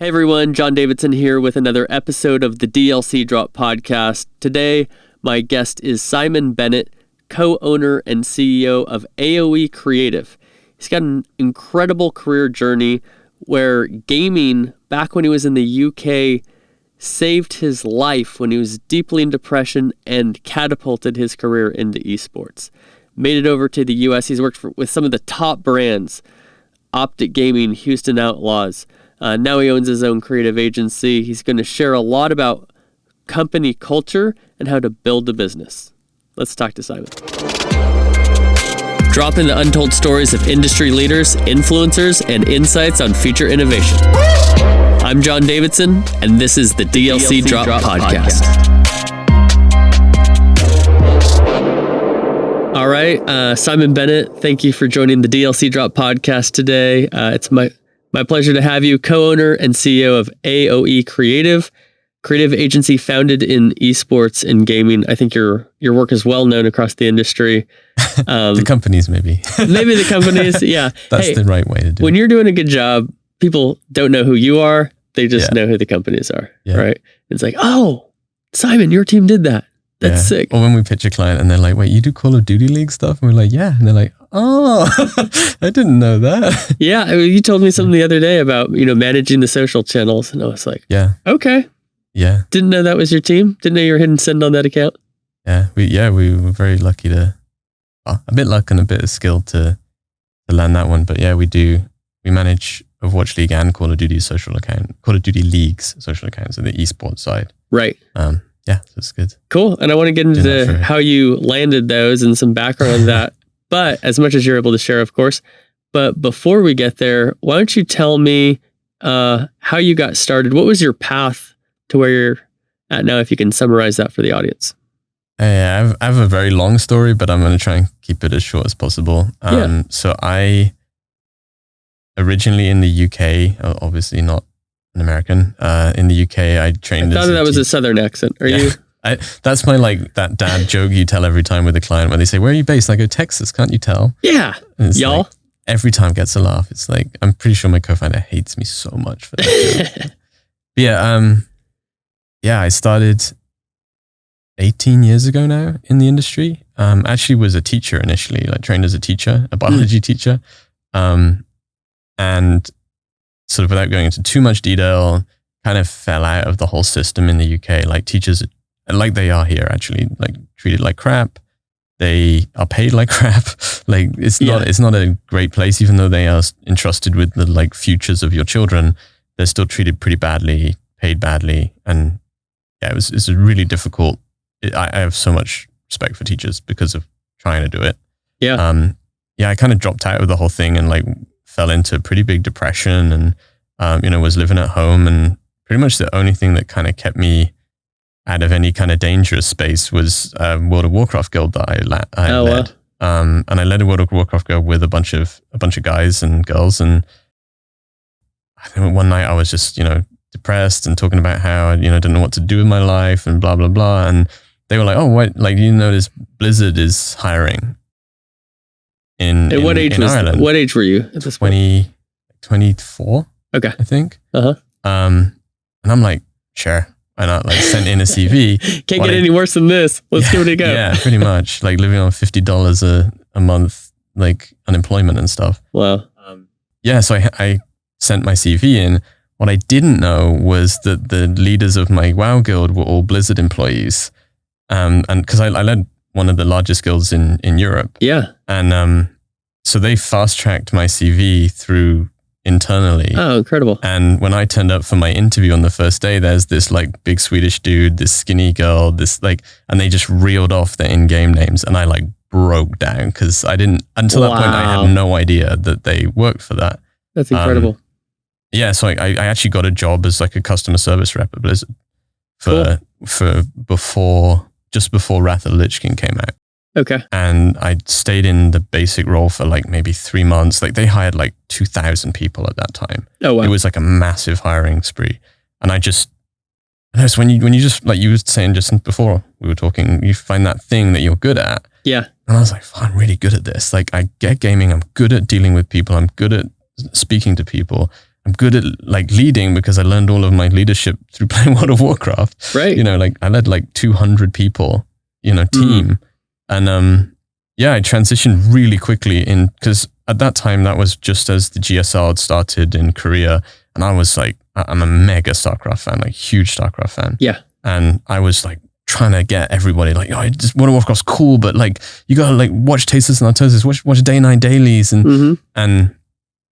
Hey everyone, John Davidson here with another episode of the DLC Drop podcast. Today, my guest is Simon Bennett, co-owner and CEO of AoE Creative. He's got an incredible career journey where gaming, back when he was in the UK, saved his life when he was deeply in depression and catapulted his career into esports. Made it over to the US. He's worked with some of the top brands, Optic Gaming, Houston Outlaws. Now he owns his own creative agency. He's going to share a lot about company culture and how to build a business. Let's talk to Simon. Drop in the untold stories of industry leaders, influencers, and insights on future innovation. I'm John Davidson, and this is the DLC Drop podcast. All right, Simon Bennett, thank you for joining the DLC Drop podcast today. It's my pleasure to have you, co-owner and CEO of AoE Creative agency founded in esports and gaming. I think your work is well known across the industry. The companies, maybe. Maybe the companies, yeah. That's the right way to do it. When you're doing a good job, people don't know who you are. They just know who the companies are, right? It's like, oh, Simon, your team did that. That's sick. Or when we pitch a client and they're like, wait, you do Call of Duty League stuff? And we're like, yeah. And they're like, oh, I didn't know that. Yeah. I mean, you told me something the other day about, managing the social channels. And I was like, okay. Yeah. Didn't know that was your team. Didn't know you were hitting send on that account. Yeah. We were very lucky to, a bit luck and a bit of skill to land that one. But yeah, we manage Overwatch League and Call of Duty social account, Call of Duty League's social accounts on the esports side. Right. Yeah, that's good. Cool. And I want to get into how you landed those and some background on that. But as much as you're able to share, of course. But before we get there, why don't you tell me how you got started? What was your path to where you're at now, if you can summarize that for the audience? I have a very long story, but I'm going to try and keep it as short as possible. So I originally in the UK, obviously not an American, in the UK, I trained. I thought that was a Southern accent. Are you? That's my that dad joke you tell every time with a client when they say, "Where are you based?" And I go, "Texas, can't you tell?" Yeah, y'all. Like, every time gets a laugh. It's like, I'm pretty sure my co-founder hates me so much for that joke. I started 18 years ago now in the industry. Actually was a teacher initially, like trained as a teacher, a biology teacher. And sort of without going into too much detail, kind of fell out of the whole system in the UK. Like teachers, like they are here actually, like treated like crap. They are paid like crap. Like it's not a great place, even though they are entrusted with the like futures of your children. They're still treated pretty badly, paid badly. And yeah, it's a really difficult. I have so much respect for teachers because of trying to do it. Yeah. I kind of dropped out of the whole thing and like fell into pretty big depression and, was living at home, and pretty much the only thing that kind of kept me out of any kind of dangerous space was World of Warcraft guild that I led. Wow. And I led a World of Warcraft guild with a bunch of guys and girls. And I think one night I was just, depressed and talking about how, I didn't know what to do with my life and blah, blah, blah. And they were like, oh, what, like, this Blizzard is hiring in Ireland. What age were you at this point? 24. Okay. I think. And I'm like, sure. Why not? Like, sent in a CV. Can't get any worse than this. Let's give it a go. Yeah, pretty much. Like living on $50 a month, like unemployment and stuff. Wow. So I sent my CV in. What I didn't know was that the leaders of my WoW guild were all Blizzard employees. And because I led one of the largest guilds in Europe. Yeah. And so they fast-tracked my CV through internally. Oh, incredible. And when I turned up for my interview on the first day, there's this like big Swedish dude, this skinny girl, and they just reeled off their in-game names, and I like broke down because I didn't, until that point, I had no idea that they worked for that. That's incredible. So I actually got a job as like a customer service rep at Blizzard just before Wrath of the Lich King came out. Okay. And I stayed in the basic role for like maybe 3 months. Like they hired like 2,000 people at that time. Oh, wow. It was like a massive hiring spree. And I noticed when you just, like you were saying just before we were talking, you find that thing that you're good at. Yeah. And I was like, I'm really good at this. Like I get gaming. I'm good at dealing with people. I'm good at speaking to people. I'm good at like leading because I learned all of my leadership through playing World of Warcraft. Right. You know, like I led like 200 people, you know, team. And I transitioned really quickly because at that time that was just as the GSL had started in Korea. And I was like, I'm a mega StarCraft fan, like huge StarCraft fan. Yeah. And I was like trying to get everybody like, oh, just World of Warcraft's cool, but like you gotta like watch Tasteless and Artosis, watch Day 9 dailies. And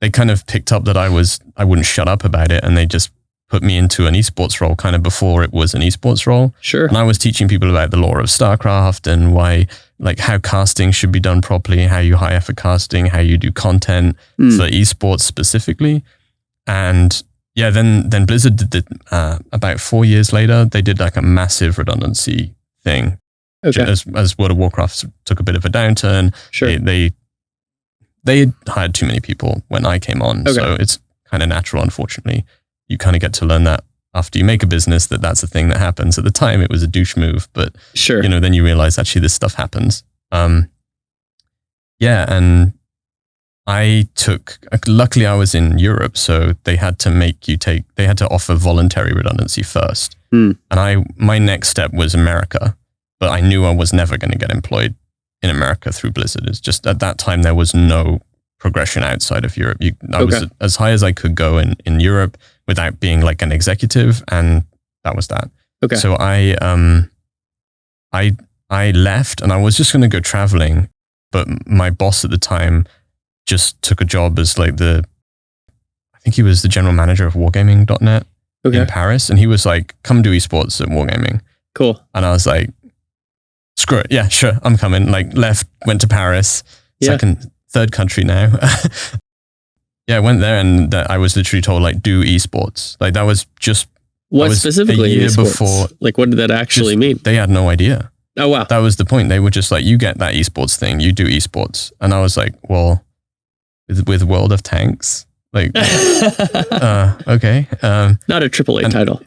they kind of picked up that I wouldn't shut up about it, and they just put me into an esports role kind of before it was an esports role. Sure. And I was teaching people about the lore of StarCraft and why, like how casting should be done properly, how you hire for casting, how you do content for esports specifically. And yeah, then Blizzard did about 4 years later, they did like a massive redundancy thing. Okay. As World of Warcraft took a bit of a downturn. Sure. They had hired too many people when I came on. Okay. So it's kind of natural, unfortunately. You kind of get to learn that after you make a business, that's a thing that happens. At the time, it was a douche move, but sure. You know, then you realize actually this stuff happens. And luckily I was in Europe, so they had to offer voluntary redundancy first. And my next step was America, but I knew I was never going to get employed in America through Blizzard. It's just at that time, there was no progression outside of Europe. I was as high as I could go in Europe without being like an executive, and that was that. Okay. So I left, and I was just going to go traveling, but my boss at the time just took a job as like I think he was the general manager of wargaming.net in Paris, and he was like, come do esports at Wargaming. Cool. And I was like, screw it. Yeah, sure. I'm coming. Like left, went to Paris, third country now. I went there, and I was literally told like, do esports. Like that was just what specifically a year esports? Before. Like what did that actually mean? They had no idea. Oh, wow. That was the point. They were just like, you get that esports thing, you do esports. And I was like, well, with World of Tanks, like, okay. Not a AAA title.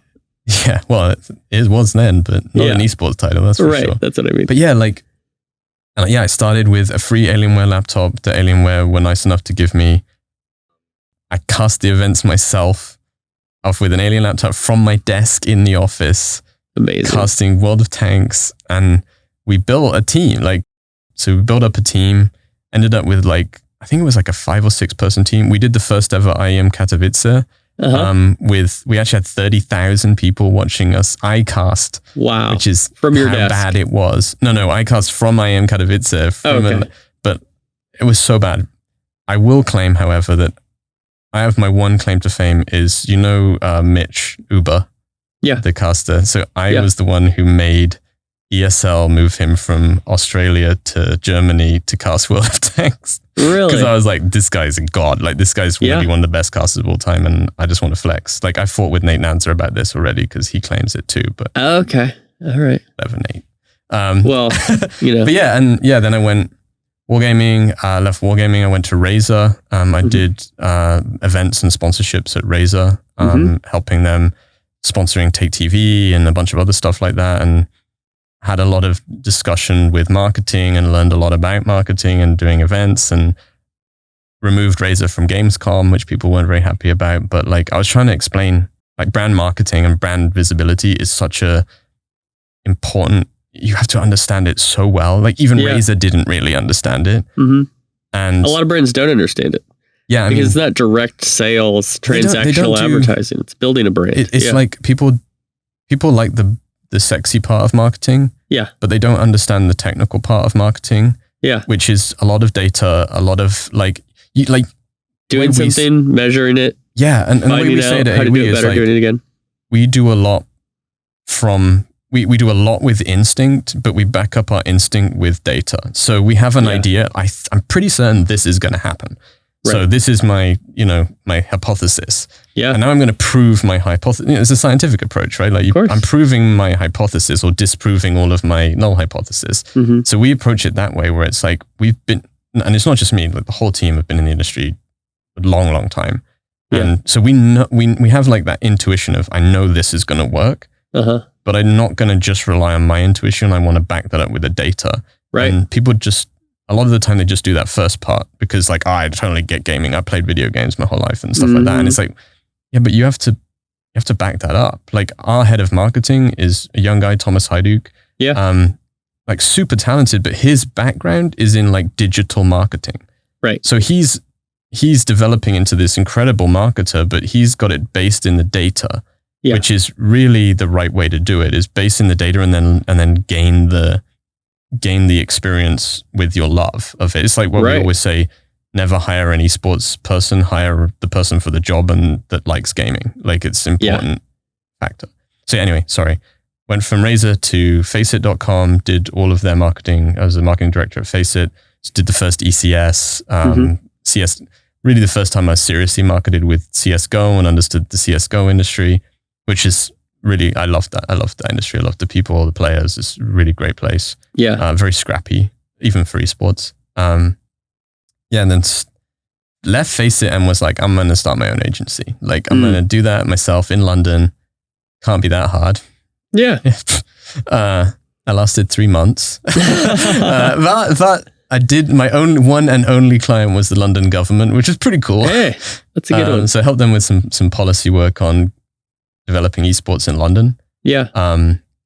Yeah, well, it was then, but not an esports title, that's for sure. That's what I mean. But yeah, like, I started with a free Alienware laptop that Alienware were nice enough to give me. I cast the events myself off with an Alien laptop from my desk in the office. Amazing. Casting World of Tanks, and we built a team. So we built up a team, ended up with I think it was like a 5 or 6 person team. We did the first ever IEM Katowice. We actually had 30,000 people watching us iCast. Wow. Which is from your how desk. bad it was. No, iCast from IEM Katowice. But it was so bad. I will claim, however, that I have my one claim to fame is, Mitch Uber, the caster. So I was the one who made ESL move him from Australia to Germany to cast World of Tanks. Really? Because I was like, this guy's a god. Like, this guy's going to be one of the best casters of all time, and I just want to flex. Like, I fought with Nate Nanzer about this already because he claims it too. But okay, all right. 11-8. Well, But then I went Wargaming. I left Wargaming. I went to Razer. I did events and sponsorships at Razer, helping them, sponsoring Take TV and a bunch of other stuff like that, and had a lot of discussion with marketing and learned a lot about marketing and doing events, and removed Razer from Gamescom, which people weren't very happy about. But I was trying to explain, brand marketing and brand visibility is such a important, you have to understand it so well. Even Razer didn't really understand it. And a lot of brands don't understand it. Yeah. Because it's not direct sales, transactional advertising. It's building a brand. It's like people like the sexy part of marketing. Yeah. But they don't understand the technical part of marketing. Yeah. Which is a lot of data, a lot of doing something, measuring it. Yeah. And the way we say it at AoE is doing it again. We do a lot we do a lot with instinct, but we back up our instinct with data. So we have an idea. I'm pretty certain this is going to happen. Right. So this is my hypothesis. Yeah. And now I'm going to prove my hypothesis. It's a scientific approach, right? I'm proving my hypothesis or disproving all of my null hypothesis. So we approach it that way, where it's we've been, and it's not just me, the whole team have been in the industry a long, long time. Yeah. And so we know, we have that intuition of, I know this is going to work, but I'm not going to just rely on my intuition. I want to back that up with the data. Right. And people a lot of the time they just do that first part because I totally get gaming. I played video games my whole life and stuff like that. And it's Yeah, but you have to back that up. Like our head of marketing is a young guy, Thomas Hajduk. Yeah. Like super talented, but his background is in like digital marketing. Right. So he's developing into this incredible marketer, but he's got it based in the data, which is really the right way to do it, is based in the data and then gain the experience with your love of it. It's like what we always say, never hire an esports person, hire the person for the job and that likes gaming. Like it's an important factor. So anyway, sorry. Went from Razer to Faceit.com, did all of their marketing. I was a marketing director at Faceit, did the first ECS, CS, really the first time I seriously marketed with CSGO and understood the CSGO industry, which is really, I loved that. I loved that industry. I loved the people, the players. It's a really great place. Yeah. Very scrappy, even for esports. And then left Faceit and was like, I'm going to start my own agency. Like I'm going to do that myself in London. Can't be that hard. Yeah. I lasted 3 months. But I did my own one and only client was the London government, which was pretty cool. Hey, that's a good one. So I helped them with some policy work on developing esports in London. Yeah.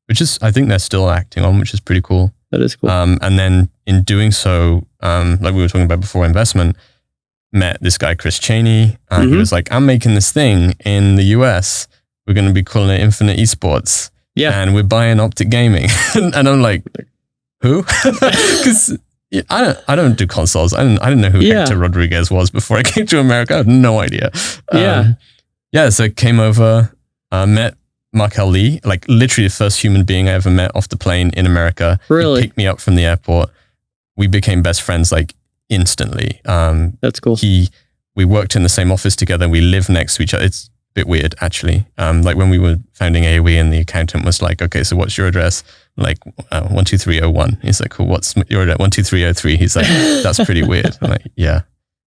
Which is, I think they're still acting on, which is pretty cool. That is cool. And then in doing so, like we were talking about before, investment, met this guy, Chris Cheney. He was like, I'm making this thing in the US. We're going to be calling it Infinite Esports. Yeah. And we're buying Optic Gaming. And I'm like, who? Because I don't do consoles. I didn't know who Hector Rodriguez was before I came to America. I had no idea. So I came over, met Markel Lee, like literally the first human being I ever met off the plane in America. Really? He picked me up from the airport. We became best friends like instantly. That's cool. We worked in the same office together. We live next to each other. It's bit weird actually. Like when we were founding AoE and the accountant was like, okay, so what's your address? Like 12301. He's like, cool, what's your address? 12303. He's like, that's pretty weird. I'm like, yeah,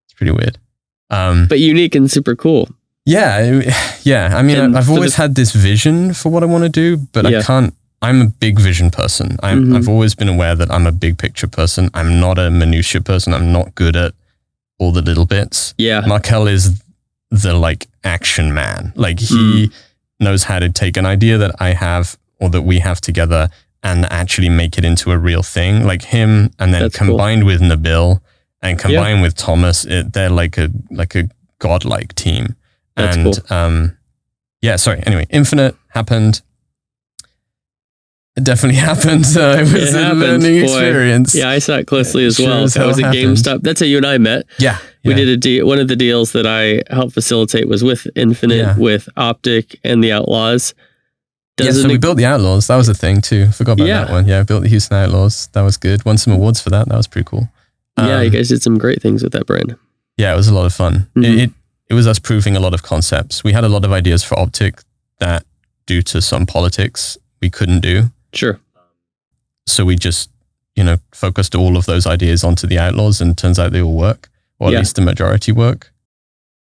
it's pretty weird. But unique and super cool. Yeah. I mean, I've always had this vision for what I want to do, but I'm a big vision person. I've always been aware that I'm a big picture person. I'm not a minutia person. I'm not good at all the little bits. Yeah. Markel is the like action man. Like he knows how to take an idea that I have or that we have together and actually make it into a real thing. Like him, and then combined with Nabil and combined with Thomas, they're like a godlike team. That's cool. Anyway, Infinite happened. It definitely happened. It was a learning experience. Yeah, I saw it closely as well. I was at GameStop. That's how you and I met. Yeah. We did one of the deals that I helped facilitate was with Infinite, with Optic and the Outlaws. So we built the Outlaws. That was a thing too. Forgot about that one. Yeah, I built the Houston Outlaws. That was good. Won some awards for that. That was pretty cool. You guys did some great things with that brand. Yeah, it was a lot of fun. It was us proving a lot of concepts. We had a lot of ideas for Optic that, due to some politics, we couldn't do. Sure. So we just, focused all of those ideas onto the Outlaws, and it turns out they all work, or at least the majority work,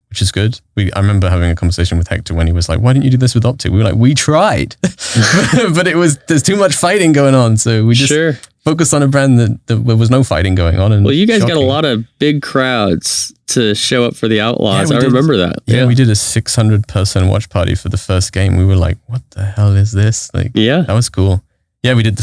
which is good. I remember having a conversation with Hector when he was like, why didn't you do this with Optic? We were like, we tried, but there's too much fighting going on. So we just focused on a brand that there was no fighting going on. And well, you guys got a lot of big crowds to show up for the Outlaws. I remember that. Yeah, we did a 600-person watch party for the first game. We were like, what the hell is this? Like, that was cool. Yeah, we did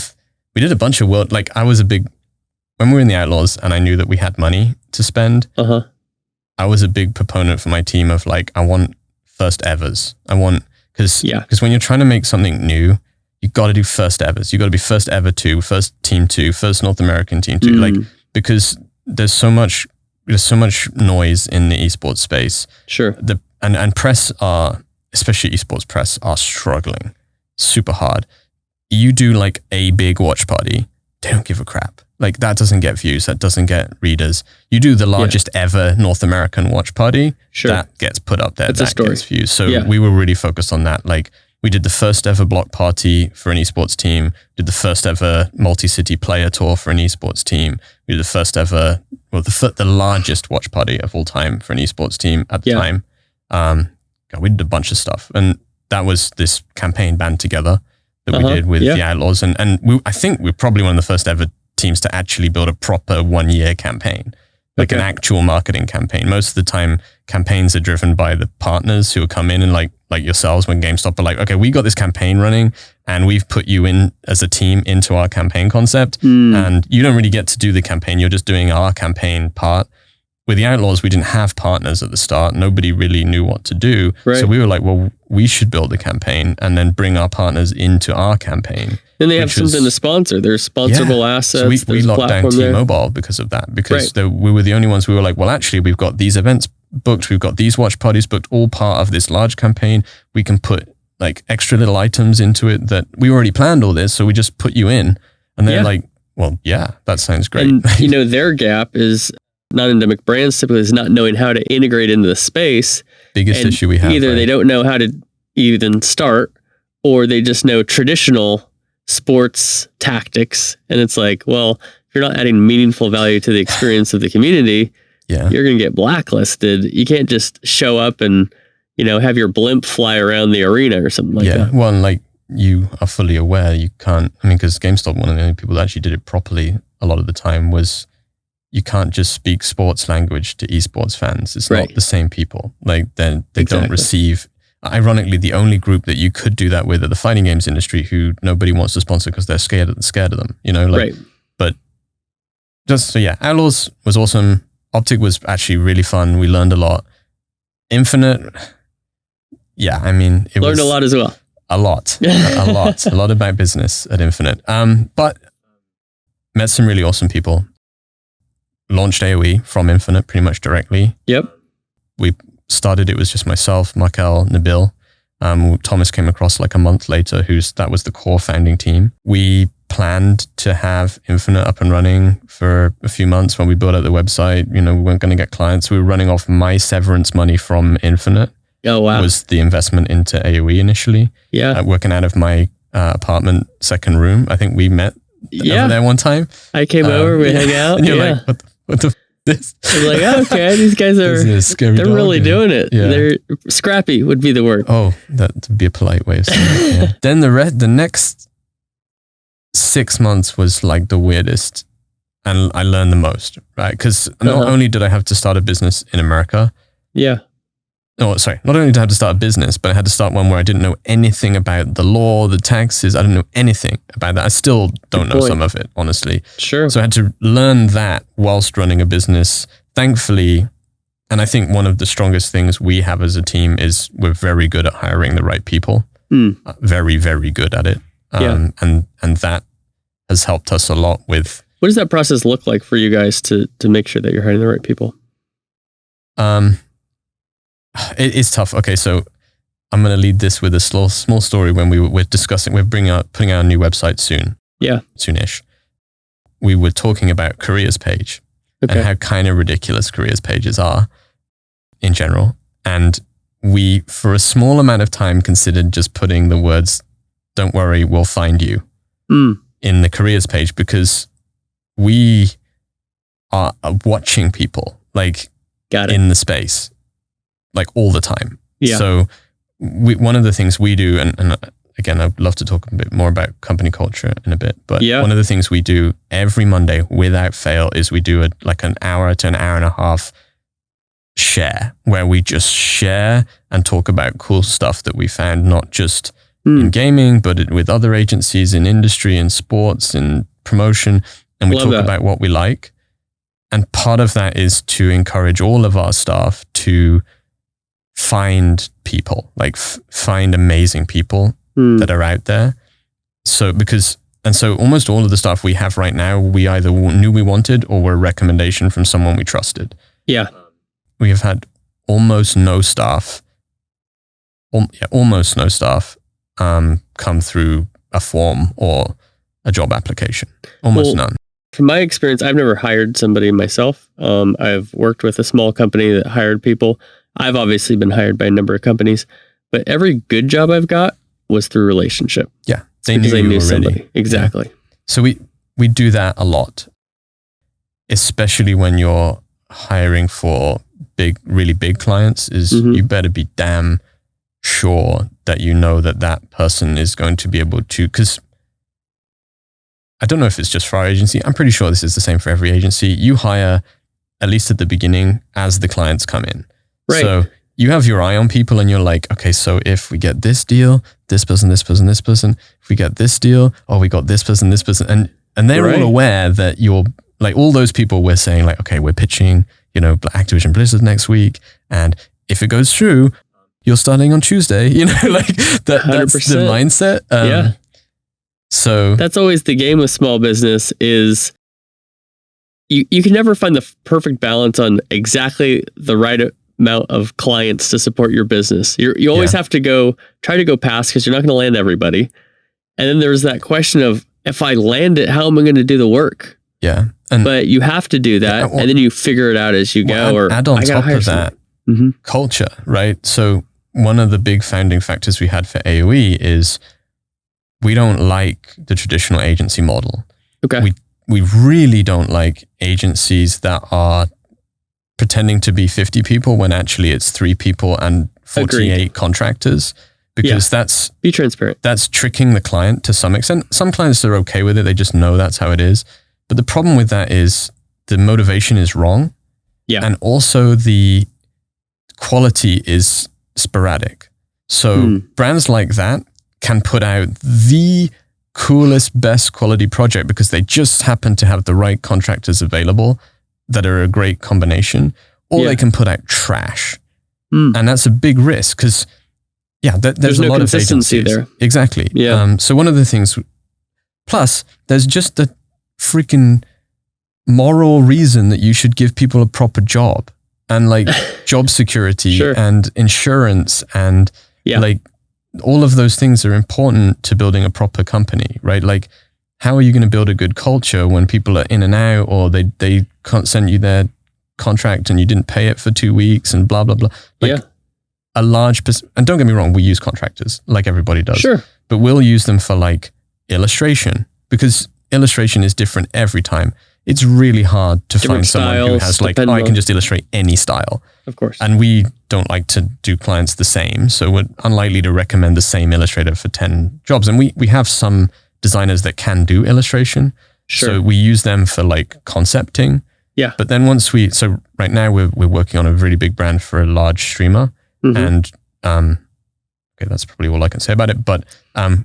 a bunch of I was when we were in the Outlaws and I knew that we had money to spend, I was a big proponent for my team of like, I want first evers. Because when you're trying to make something new, you got to do first evers. You got to be first ever 2, first team 2, first North American team 2. Like, because there's so much noise in the esports space. Sure. And press especially esports press are struggling super hard. You do like a big watch party, they don't give a crap. Like that doesn't get views, that doesn't get readers. You do the largest ever North American watch party, that gets put up there, that gets views. So we were really focused on that. Like we did the first ever block party for an esports team, did the first ever multi-city player tour for an esports team. We did the first ever, the largest watch party of all time for an esports team at the time. We did a bunch of stuff. And that was this campaign band together that we did with the Outlaws. And I think we're probably one of the first ever teams to actually build a proper 1-year campaign, like an actual marketing campaign. Most of the time, campaigns are driven by the partners who will come in and like yourselves when GameStop are like, okay, we got this campaign running and we've put you in as a team into our campaign concept, and you don't really get to do the campaign. You're just doing our campaign part. With the Outlaws, we didn't have partners at the start. Nobody really knew what to do. Right. So we were like, well, we should build a campaign and then bring our partners into our campaign. And they have something to sponsor. There's sponsorable assets. So we locked down T-Mobile because of that, because we were the only ones. We were like, well, actually, we've got these events booked. We've got these watch parties booked, all part of this large campaign. We can put like extra little items into it that we already planned all this. So we just put you in. And they're like, well, yeah, that sounds great. And, their gap is non-endemic brands typically is not knowing how to integrate into the space. Biggest issue we have. Either they don't know how to even start, or they just know traditional sports tactics. And it's like, well, if you're not adding meaningful value to the experience of the community, you're going to get blacklisted. You can't just show up and, have your blimp fly around the arena or something like that. Well, like you are fully aware, you can't, because GameStop, one of the only people that actually did it properly a lot of the time was, you can't just speak sports language to esports fans. It's not the same people. Like they don't receive. Ironically, the only group that you could do that with are the fighting games industry, who nobody wants to sponsor because they're scared of them. But just so Outlaws was awesome. Optic was actually really fun. We learned a lot. Infinite, it learned a lot as well. A lot about business at Infinite. But met some really awesome people. Launched AoE from Infinite pretty much directly. Yep. We started, it was just myself, Markel, Nabil. Thomas came across like a month later, that was the core founding team. We planned to have Infinite up and running for a few months when we built out the website. We weren't going to get clients. We were running off my severance money from Infinite. Oh, wow. Was the investment into AoE initially. Yeah. Working out of my apartment second room. I think we met over there one time. I came over, we hung out. And you're like, what the this? I was like, okay, these guys are, they're really doing it. Yeah. They're scrappy would be the word. Oh, that would be a polite way of saying it. Yeah. Then the next 6 months was like the weirdest, and I learned the most, right? Because not only did I have to start a business in America. Yeah. Oh, sorry. Not only did I have to start a business, but I had to start one where I didn't know anything about the law, the taxes. I didn't know anything about that. I still don't know some of it, honestly. Sure. So I had to learn that whilst running a business. Thankfully, and I think one of the strongest things we have as a team is we're very good at hiring the right people. Very, very good at it. And that has helped us a lot with. What does that process look like for you guys to make sure that you're hiring the right people? It's tough. Okay, so I'm going to lead this with a small story. When we're discussing, putting out a new website soon. Yeah, soonish. We were talking about careers page and how kind of ridiculous careers pages are in general. And we, for a small amount of time, considered just putting the words, "Don't worry, we'll find you," in the careers page, because we are watching people in the space. Like all the time. Yeah. So one of the things we do, and again, I'd love to talk a bit more about company culture in a bit, but one of the things we do every Monday without fail is we do an hour to an hour and a half share, where we just share and talk about cool stuff that we found, not just in gaming, but with other agencies in industry and sports and promotion. And we talk about what we like. And part of that is to encourage all of our staff to find people, find amazing people that are out there. So almost all of the stuff we have right now, we either knew we wanted or were a recommendation from someone we trusted. Yeah. We have had almost no staff come through a form or a job application. Almost none. From my experience, I've never hired somebody myself. I've worked with a small company that hired people. I've obviously been hired by a number of companies, but every good job I've got was through relationship. Yeah. They knew somebody. Exactly. Yeah. So we do that a lot, especially when you're hiring for really big clients, is you better be damn sure that you know that person is going to be able to, because I don't know if it's just for our agency. I'm pretty sure this is the same for every agency. You hire, at least at the beginning, as the clients come in. Right. So you have your eye on people and you're like, okay, so if we get this deal, this person, this person, this person, if we get this deal, oh, we got this person, and they're all aware that you're like, all those people we're saying like, okay, we're pitching, Activision Blizzard next week. And if it goes through, you're starting on Tuesday, like that's the mindset. Yeah. So that's always the game with small business is you can never find the perfect balance on exactly the right amount of clients to support your business. You always have to try to go past because you're not going to land everybody. And then there's that question of, if I land it, how am I going to do the work? Yeah. But you have to do that, and then you figure it out as you go. Or add on top of that, culture, right? So one of the big founding factors we had for AoE is we don't like the traditional agency model. Okay. We really don't like agencies that are pretending to be 50 people when actually it's 3 people and 48 contractors. Because that's... Be transparent. That's tricking the client to some extent. Some clients are okay with it. They just know that's how it is. But the problem with that is the motivation is wrong. Yeah. And also the quality is sporadic. So brands like that can put out the coolest, best quality project because they just happen to have the right contractors available that are a great combination, or they can put out trash. And that's a big risk because there's a lot of consistency there. Exactly. Yeah. So one of the things, plus there's just the freaking moral reason that you should give people a proper job and like job security and insurance and like all of those things are important to building a proper company, right? Like how are you going to build a good culture when people are in and out, or they can't send you their contract and you didn't pay it for 2 weeks and blah, blah, blah. Like, a large and don't get me wrong, we use contractors like everybody does. Sure. But we'll use them for like illustration because illustration is different every time. It's really hard to find someone who has like, I can just illustrate any style. Of course. And we don't like to do clients the same. So we're unlikely to recommend the same illustrator for 10 jobs. And we have some designers that can do illustration. Sure. So we use them for like concepting. Yeah. But then so right now we're working on a really big brand for a large streamer. And okay, that's probably all I can say about it. But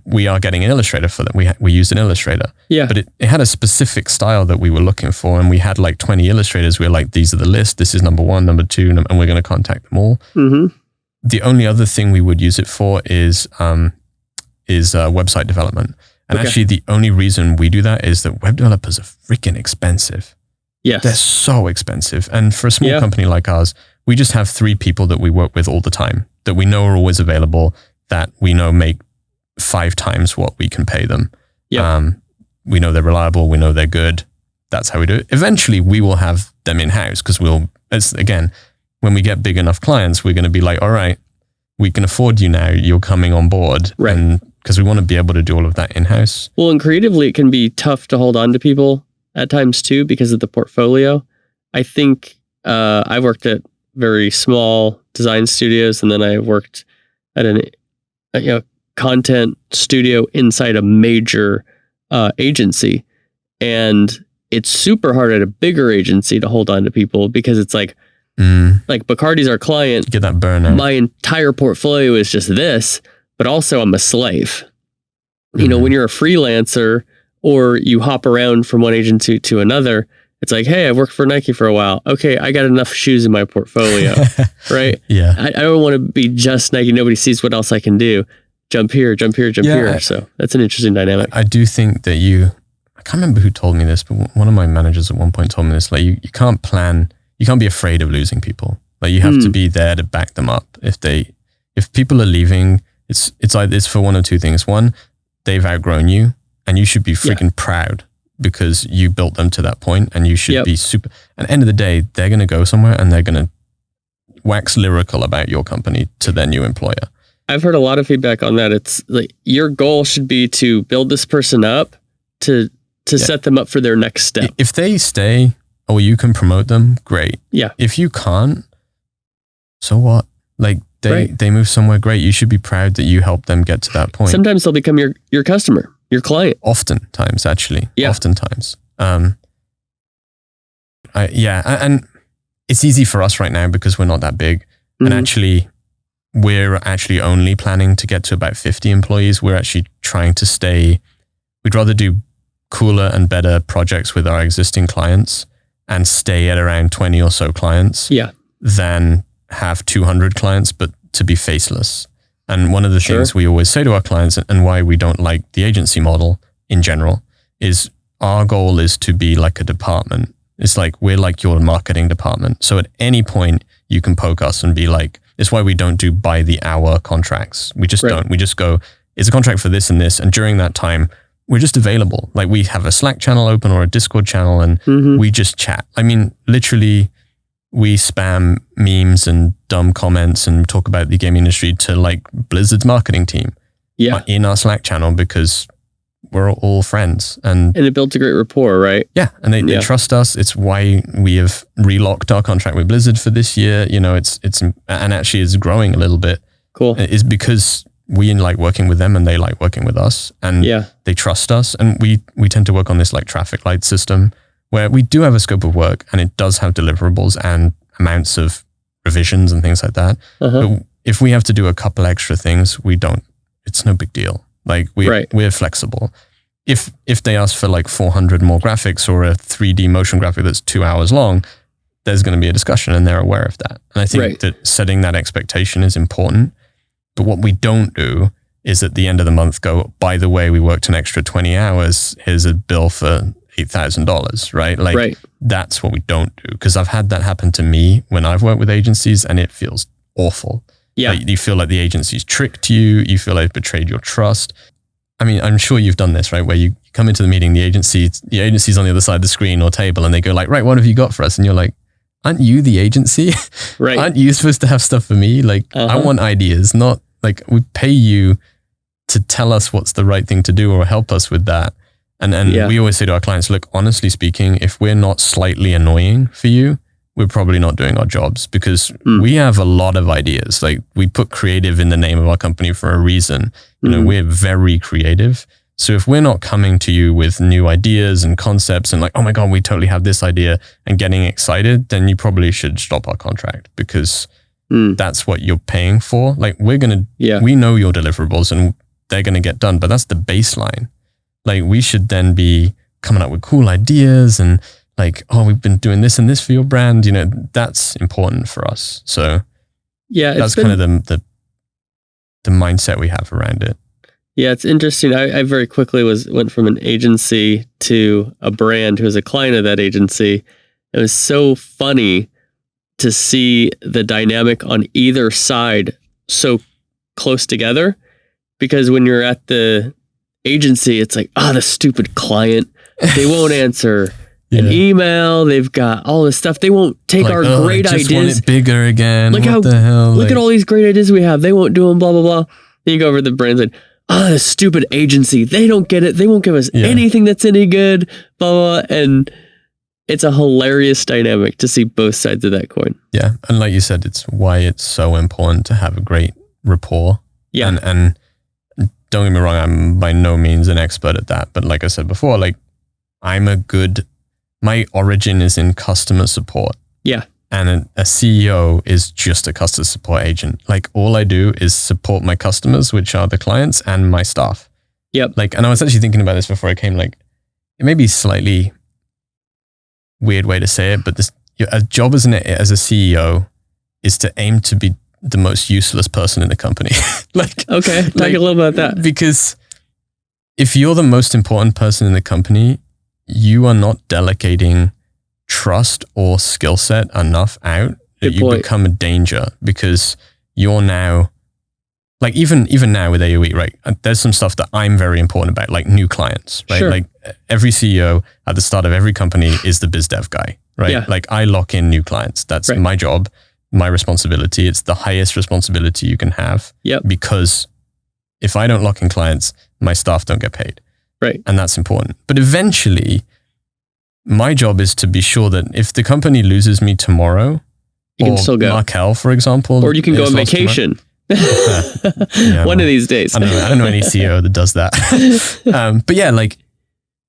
we are getting an illustrator for them. We used an illustrator. Yeah. But it had a specific style that we were looking for, and we had like 20 illustrators. We were like, these are the list. This is number 1, number 2, and we're going to contact them all. The only other thing we would use it for is website development. And actually, the only reason we do that is that web developers are freaking expensive. Yes. They're so expensive. And for a small company like ours, we just have 3 people that we work with all the time that we know are always available, that we know make 5 times what we can pay them. We know they're reliable. We know they're good. That's how we do it. Eventually, we will have them in-house because again, when we get big enough clients, we're going to be like, all right, we can afford you now. You're coming on board. Right. And because we want to be able to do all of that in-house. Well, and creatively, it can be tough to hold on to people at times too because of the portfolio. I think I've worked at very small design studios, and then I worked at a content studio inside a major agency, and it's super hard at a bigger agency to hold on to people because it's like Bacardi's our client. Get that burnout. My entire portfolio is just this, but also I'm a slave. You know, when you're a freelancer or you hop around from one agency to another, it's like, hey, I've worked for Nike for a while. Okay, I got enough shoes in my portfolio, right? Yeah. I don't want to be just Nike. Nobody sees what else I can do. Jump here, jump here, jump here. So that's an interesting dynamic. I do think that I can't remember who told me this, but one of my managers at one point told me this, like you can't be afraid of losing people. Like you have to be there to back them up. If people are leaving, it's for one or two things. One, they've outgrown you and you should be freaking proud because you built them to that point, and you should be super, at the end of the day, they're going to go somewhere and they're going to wax lyrical about your company to their new employer. I've heard a lot of feedback on that. It's like your goal should be to build this person up to set them up for their next step. If they stay or you can promote them, great. Yeah. If you can't, so what? Like they move somewhere, great. You should be proud that you helped them get to that point. Sometimes they'll become your customer, your client. Oftentimes, actually. Yeah. Oftentimes. And it's easy for us right now because we're not that big. And actually, we're actually only planning to get to about 50 employees. We're actually trying to we'd rather do cooler and better projects with our existing clients and stay at around 20 or so clients than have 200 clients, but to be faceless. And one of the things we always say to our clients, and why we don't like the agency model in general, is our goal is to be like a department. It's like, we're like your marketing department. So at any point you can poke us and be like, it's why we don't do by the hour contracts. We just don't. We just go, it's a contract for this and this. And during that time, we're just available. Like, we have a Slack channel open or a Discord channel, and we just chat. I mean, literally, we spam memes and dumb comments and talk about the gaming industry to like Blizzard's marketing team in our Slack channel, because we're all friends. And it builds a great rapport, right? Yeah. And they trust us. It's why we have relocked our contract with Blizzard for this year. You know, it's and actually it's growing a little bit. Cool. It's because we like working with them and they like working with us, and they trust us. And we tend to work on this like traffic light system where we do have a scope of work, and it does have deliverables and amounts of revisions and things like that. But if we have to do a couple extra things, it's no big deal. Like, we're flexible. If they ask for like 400 more graphics or a 3D motion graphic that's 2 hours long, there's going to be a discussion, and they're aware of that. And I think that setting that expectation is important. But what we don't do is at the end of the month go, by the way, we worked an extra 20 hours. Here's a bill for $8,000, right? Like, that's what we don't do. Because I've had that happen to me when I've worked with agencies, and it feels awful. Yeah. Like, you feel like the agency's tricked you. You feel like they've betrayed your trust. I mean, I'm sure you've done this, right? Where you come into the meeting, the agency's on the other side of the screen or table, and they go like, right, what have you got for us? And you're like, aren't you the agency? Right. Aren't you supposed to have stuff for me? Like, I want ideas, not like, we pay you to tell us what's the right thing to do or help us with that. And we always say to our clients, look, honestly speaking, if we're not slightly annoying for you, we're probably not doing our jobs, because we have a lot of ideas. Like, we put creative in the name of our company for a reason. You know, we're very creative. So if we're not coming to you with new ideas and concepts and like, oh my God, we totally have this idea, and getting excited, then you probably should stop our contract, because that's what you're paying for. Like, we know your deliverables and they're going to get done, but that's the baseline. Like, we should then be coming up with cool ideas and like, oh, we've been doing this and this for your brand. You know, that's important for us. So that's kind of the mindset we have around it. Yeah, it's interesting. I very quickly went from an agency to a brand who was a client of that agency. It was so funny to see the dynamic on either side so close together, because when you're at the agency, it's like, the stupid client, they won't answer an email. They've got all this stuff. They won't take like, our great I just ideas. Want it bigger again. Look what the hell? Look at all these great ideas we have. They won't do them. Blah blah blah. Then you go over to the brand and the stupid agency. They don't get it. They won't give us anything that's any good. Blah blah. And it's a hilarious dynamic to see both sides of that coin. Yeah, and like you said, it's why it's so important to have a great rapport. Yeah, and don't get me wrong, I'm by no means an expert at that. But like I said before, like, my origin is in customer support. Yeah. And a CEO is just a customer support agent. Like, all I do is support my customers, which are the clients, and my staff. Yep. Like, and I was actually thinking about this before I came, like, it may be slightly weird way to say it, but a job as a CEO is to aim to be the most useless person in the company. Like, okay, talk a little about that. Because if you're the most important person in the company, you are not delegating trust or skill set enough out that you become a danger, because you're now, like, even now with AoE, right? There's some stuff that I'm very important about, like new clients, right? Sure. Like, every CEO at the start of every company is the biz dev guy, right? Yeah. Like, I lock in new clients. That's my job, my responsibility. It's the highest responsibility you can have. Yep. Because if I don't lock in clients, my staff don't get paid. Right. And that's important. But eventually, my job is to be sure that if the company loses me tomorrow, you can still go. Markel, for example. Or you can go on vacation. One of these days. I don't know any CEO that does that. But yeah, like,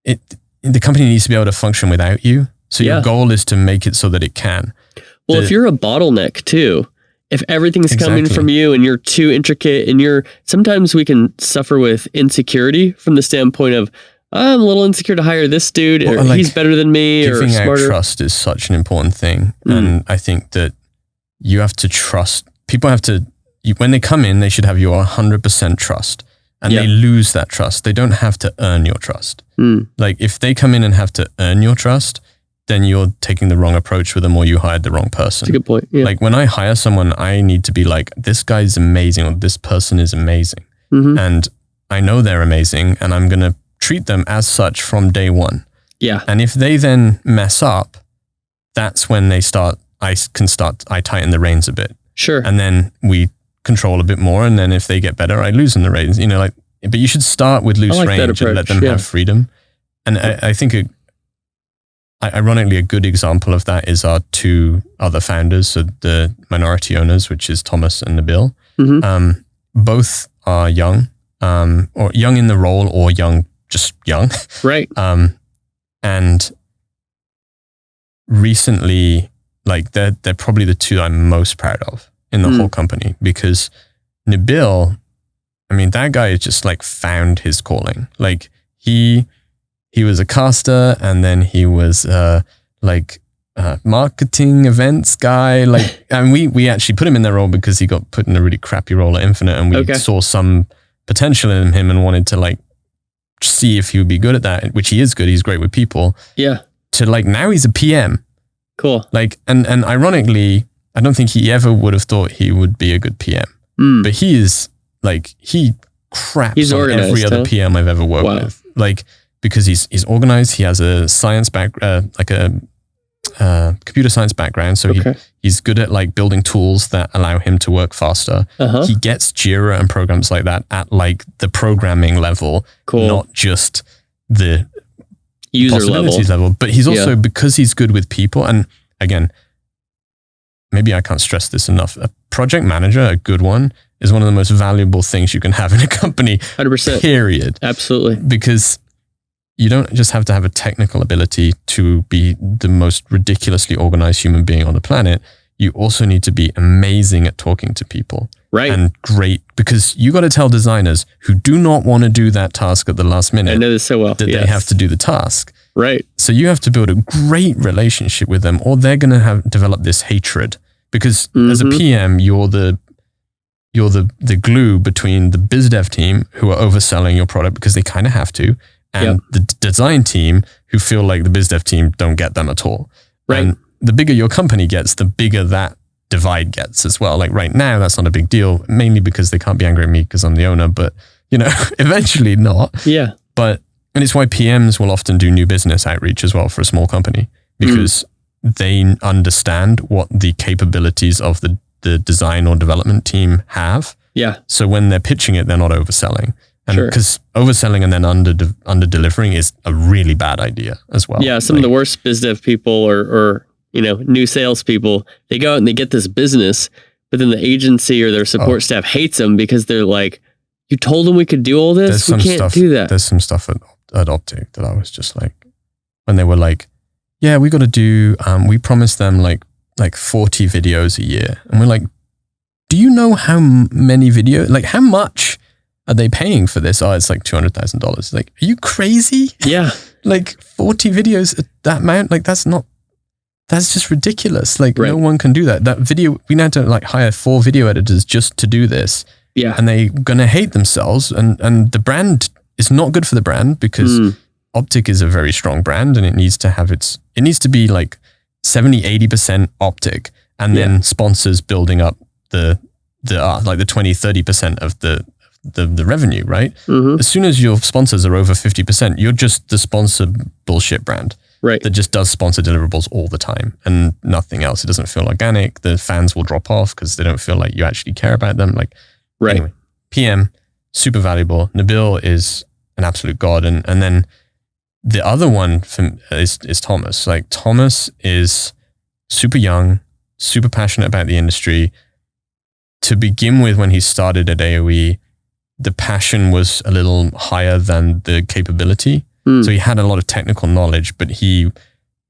the company needs to be able to function without you. So your goal is to make it so that it can. Well, if you're a bottleneck too, if everything's coming from you and you're too intricate and sometimes we can suffer with insecurity from the standpoint of, I'm a little insecure to hire this dude, or like, he's better than me, or smarter. Giving out trust is such an important thing. And I think that you have to trust, people have to, when they come in, they should have your 100% trust. And they lose that trust. They don't have to earn your trust. Like if they come in and have to earn your trust, then you're taking the wrong approach with them, or you hired the wrong person. That's a good point. Yeah. Like when I hire someone, I need to be like, this guy's amazing, or this person is amazing. And I know they're amazing, and I'm going to treat them as such from day one. Yeah. And if they then mess up, that's when I tighten the reins a bit. Sure. And then we control a bit more. And then if they get better, I loosen the reins, but you should start with loose range and let them have freedom. And I think ironically, a good example of that is our two other founders, so the minority owners, which is Thomas and Nabil. Both are young, or young in the role, or just young. Right. And recently, like they're probably the two I'm most proud of in the whole company, because Nabil, I mean, that guy has just like found his calling. Like he was a caster, and then he was marketing events guy. Like, and we actually put him in that role because he got put in a really crappy role at Infinite, and we saw some potential in him and wanted to like see if he would be good at that, which he is good. He's great with people. Yeah. To like now he's a PM. Cool. Like, and ironically, I don't think he ever would have thought he would be a good PM, but he is like, he craps on every other PM I've ever worked with. Like, because he's organized, he has a science computer science background. So he's good at like building tools that allow him to work faster. He gets Jira and programs like that at like the programming level, not just the user level. But he's also, because he's good with people, and again, maybe I can't stress this enough, a project manager, a good one, is one of the most valuable things you can have in a company. 100%. Period. Absolutely. Because you don't just have to have a technical ability to be the most ridiculously organized human being on the planet. You also need to be amazing at talking to people. Right. And great, because you got to tell designers who do not want to do that task at the last minute. I know this so well. That they have to do the task. Right. So you have to build a great relationship with them, or they're going to have developed this hatred. Because as a PM, you're the glue between the biz dev team, who are overselling your product because they kind of have to, and the design team, who feel like the biz dev team don't get them at all. Right. And the bigger your company gets, the bigger that divide gets as well. Like right now, that's not a big deal, mainly because they can't be angry at me because I'm the owner, but eventually not. Yeah. And it's why PMs will often do new business outreach as well for a small company, because they understand what the capabilities of the design or development team have. Yeah. So when they're pitching it, they're not overselling. And because overselling and then under delivering is a really bad idea as well. Yeah. Some of the worst biz dev people or new salespeople, they go out and they get this business, but then the agency or their support staff hates them because they're like, you told them we could do all this? We can't do that. There's some stuff at Optic that I was just like, when they were like, yeah, we got to do, we promised them like 40 videos a year. And we're like, do you know how many videos, like how much are they paying for this? Oh, it's like $200,000. Like, are you crazy? Yeah. Like 40 videos at that amount? Like that's just ridiculous. Like no one can do that. That video, we now have to like hire 4 video editors just to do this. Yeah. And they're going to hate themselves. And the brand is not good for the brand, because Optic is a very strong brand, and it needs to be like 70, 80% Optic, and then sponsors building up the 20, 30% of the revenue, right? As soon as your sponsors are over 50%, you're just the sponsor bullshit brand. Right. That just does sponsor deliverables all the time and nothing else. It doesn't feel organic. The fans will drop off because they don't feel like you actually care about them. Like, anyway, PM, super valuable. Nabil is an absolute god. And then the other one is Thomas. Like, Thomas is super young, super passionate about the industry. To begin with, when he started at AoE, the passion was a little higher than the capability. So he had a lot of technical knowledge, but he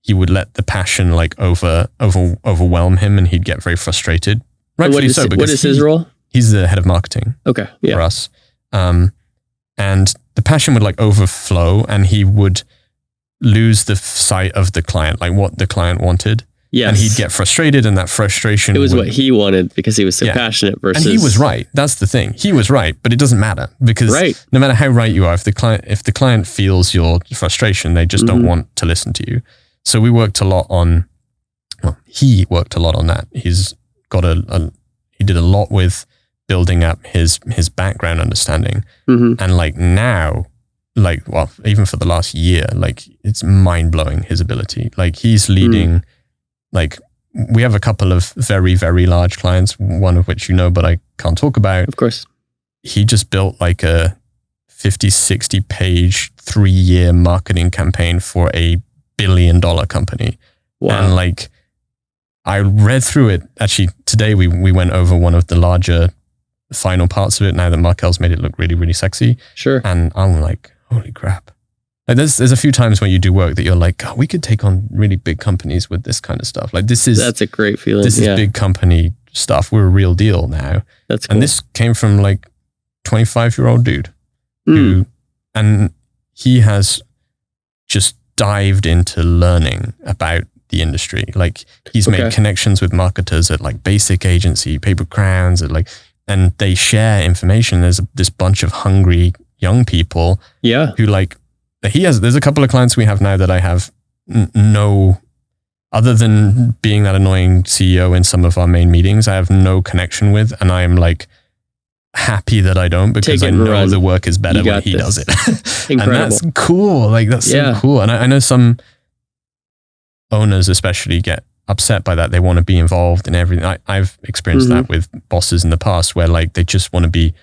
would let the passion like overwhelm him, and he'd get very frustrated, Rightfully so. What is his role? He's the head of marketing. Okay. Yeah. For us. And the passion would like overflow, and he would lose the sight of the client, like what the client wanted. Yes. And he'd get frustrated, and that frustration. It was what he wanted because he was so passionate versus. And he was right. That's the thing. He was right, but it doesn't matter because no matter how right you are, if the client feels your frustration, they just don't want to listen to you. So we worked a lot on, he worked a lot on that. He's got he did a lot with building up his background understanding. And like now, like, well, even for the last year, like it's mind blowing his ability. Like he's leading, like we have a couple of very, very large clients, one of which you know, but I can't talk about. Of course. He just built like a 50, 60 page, 3-year marketing campaign for $1 billion company. Wow. And like, I read through it. Actually, today we went over one of the larger final parts of it now that Markel's made it look really, really sexy. Sure. And I'm like, holy crap. Like there's a few times when you do work that you're like, God, we could take on really big companies with this kind of stuff. Like that's a great feeling. This is big company stuff. We're a real deal now. That's cool. And this came from like 25-year-old dude and he has just dived into learning about the industry. Like he's made connections with marketers at like Basic Agency, Paper Crowns, and they share information. There's this bunch of hungry young people who like, there's a couple of clients we have now that I have no, other than being that annoying CEO in some of our main meetings, I have no connection with. And I am like happy that I don't, because I know the work is better when he does it. Incredible. And that's cool. Like that's so cool. And I know some owners especially get upset by that. They want to be involved in everything. I've experienced that with bosses in the past where like they just want to be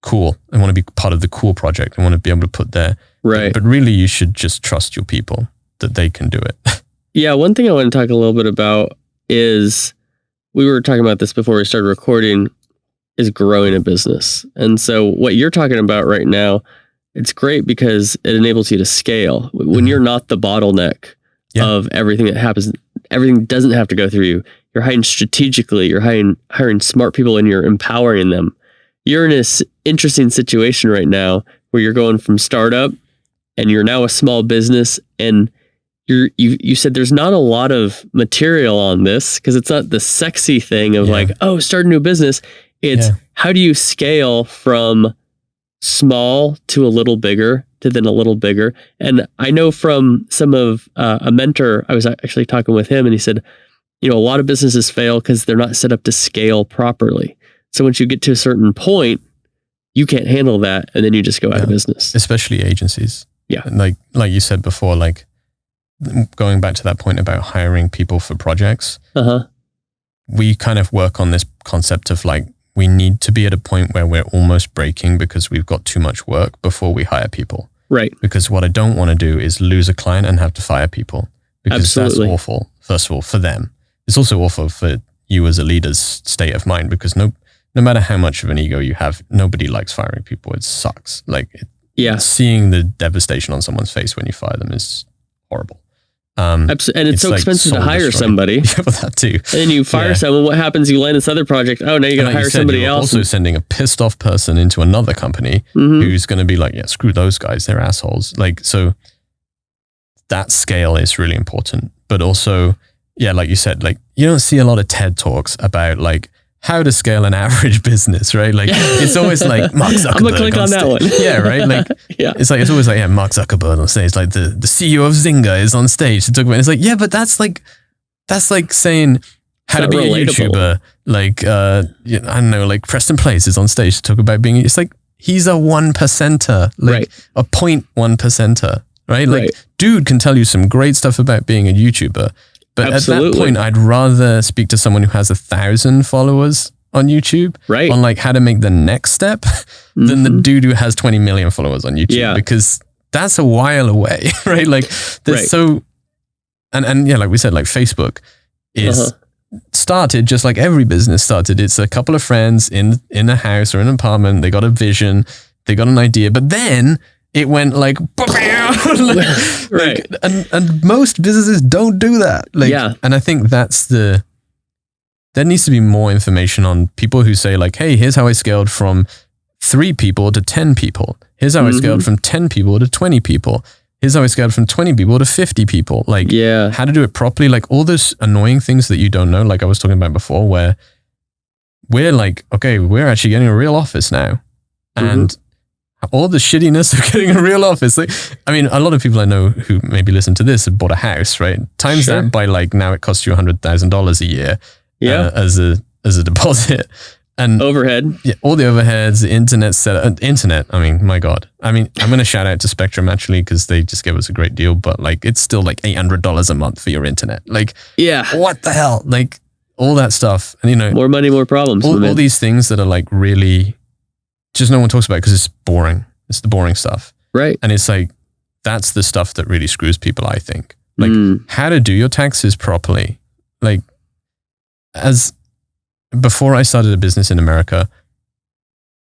cool. They want to be part of the cool project. They want to be able to put their but really you should just trust your people that they can do it. Yeah, one thing I want to talk a little bit about is, we were talking about this before we started recording, is growing a business. And so what you're talking about right now, it's great because it enables you to scale. When you're not the bottleneck of everything that happens, everything doesn't have to go through you. You're hiring strategically, you're hiring smart people, and you're empowering them. You're in this interesting situation right now where you're going from startup and you're now a small business, and you said there's not a lot of material on this because it's not the sexy thing of like, oh, start a new business. It's how do you scale from small to a little bigger to then a little bigger. And I know from some of a mentor, I was actually talking with him, and he said, a lot of businesses fail because they're not set up to scale properly. So once you get to a certain point, you can't handle that, and then you just go out of business. Especially agencies. Yeah. Like you said before, like going back to that point about hiring people for projects, we kind of work on this concept of like, we need to be at a point where we're almost breaking because we've got too much work before we hire people. Right. Because what I don't want to do is lose a client and have to fire people, because that's awful. First of all, for them. It's also awful for you as a leader's state of mind, because no matter how much of an ego you have, nobody likes firing people. It sucks. Like seeing the devastation on someone's face when you fire them is horrible. And it's so like expensive to hire somebody. Yeah, but that too. And then you fire someone. What happens? You land this other project. Oh, now you got to hire somebody else. Also sending a pissed off person into another company who's going to be like, yeah, screw those guys. They're assholes. Like, so that scale is really important. But also, like you said, like you don't see a lot of TED Talks about like how to scale an average business, right? Like it's always like Mark Zuckerberg. I'm gonna click on that one. Yeah, right. Like it's always like Mark Zuckerberg on stage. Like the CEO of Zynga is on stage to talk about. It's like that's like saying how to be a YouTuber. Like I don't know, like Preston Place is on stage to talk about being. It's like he's a 1%er, like a 0.1%er, right? Like dude can tell you some great stuff about being a YouTuber. But at that point, I'd rather speak to someone who has 1,000 followers on YouTube on like how to make the next step than the dude who has 20 million followers on YouTube, because that's a while away, right? Like there's and like we said, like Facebook is started just like every business started. It's a couple of friends in a house or an apartment. They got a vision, they got an idea, but then it went like, and most businesses don't do that. Like, and I think that's the there needs to be more information on people who say like, hey, here's how I scaled from 3 people to 10 people. Here's how I scaled from 10 people to 20 people. Here's how I scaled from 20 people to 50 people. Like how to do it properly. Like all those annoying things that you don't know, like I was talking about before, where we're like, okay, we're actually getting a real office now. And all the shittiness of getting a real office. Like, I mean, a lot of people I know who maybe listen to this have bought a house, right? Times that by like, now it costs you $100,000 a year as a deposit. And overhead. Yeah, all the overheads, the internet, I mean, my God. I mean, I'm going to shout out to Spectrum actually, because they just gave us a great deal, but like, it's still like $800 a month for your internet. Like, what the hell? Like all that stuff. And you know, more money, more problems. All these things that are like really, just no one talks about because it's boring. It's the boring stuff. Right. And it's like, that's the stuff that really screws people, I think. Like how to do your taxes properly. Like before I started a business in America,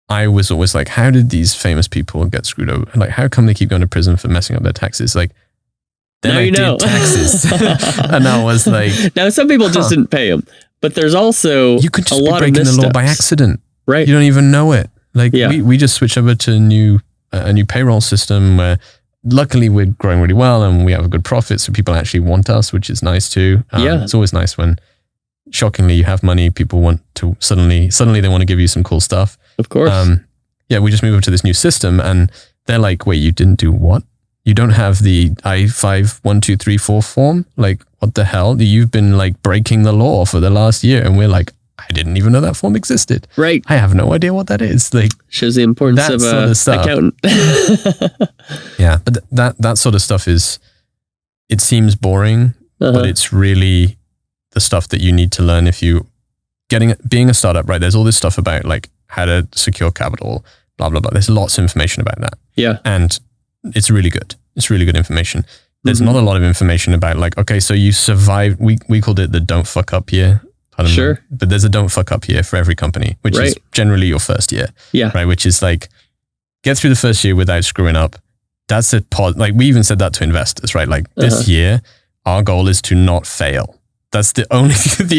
I was always like, how did these famous people get screwed over? Like, how come they keep going to prison for messing up their taxes? Like, then I did taxes. And I was like... Now, some people just didn't pay them. But there's also you could just a lot be breaking the law by accident. Right. You don't even know it. Like, we just switched over to a new payroll system where luckily we're growing really well and we have a good profit. So people actually want us, which is nice too. It's always nice when... shockingly, you have money, people want to suddenly they want to give you some cool stuff. Of course. We just moved over to this new system and they're like, wait, you didn't do what? You don't have the I-51234 form? Like, what the hell? You've been like breaking the law for the last year. And we're like, I didn't even know that form existed. Right. I have no idea what that is. Like, shows the importance of accountant. Yeah, but that sort of stuff it seems boring, but it's really the stuff that you need to learn if you being a startup, right? There's all this stuff about like how to secure capital, blah, blah, blah. There's lots of information about that. Yeah. And it's really good. It's really good information. There's not a lot of information about like, okay, so you survived, we called it the don't fuck up year. Sure. But there's a don't fuck up year for every company, which is generally your first year. Yeah. Right. Which is like, get through the first year without screwing up. That's like we even said that to investors, right? Like this year, our goal is to not fail. That's the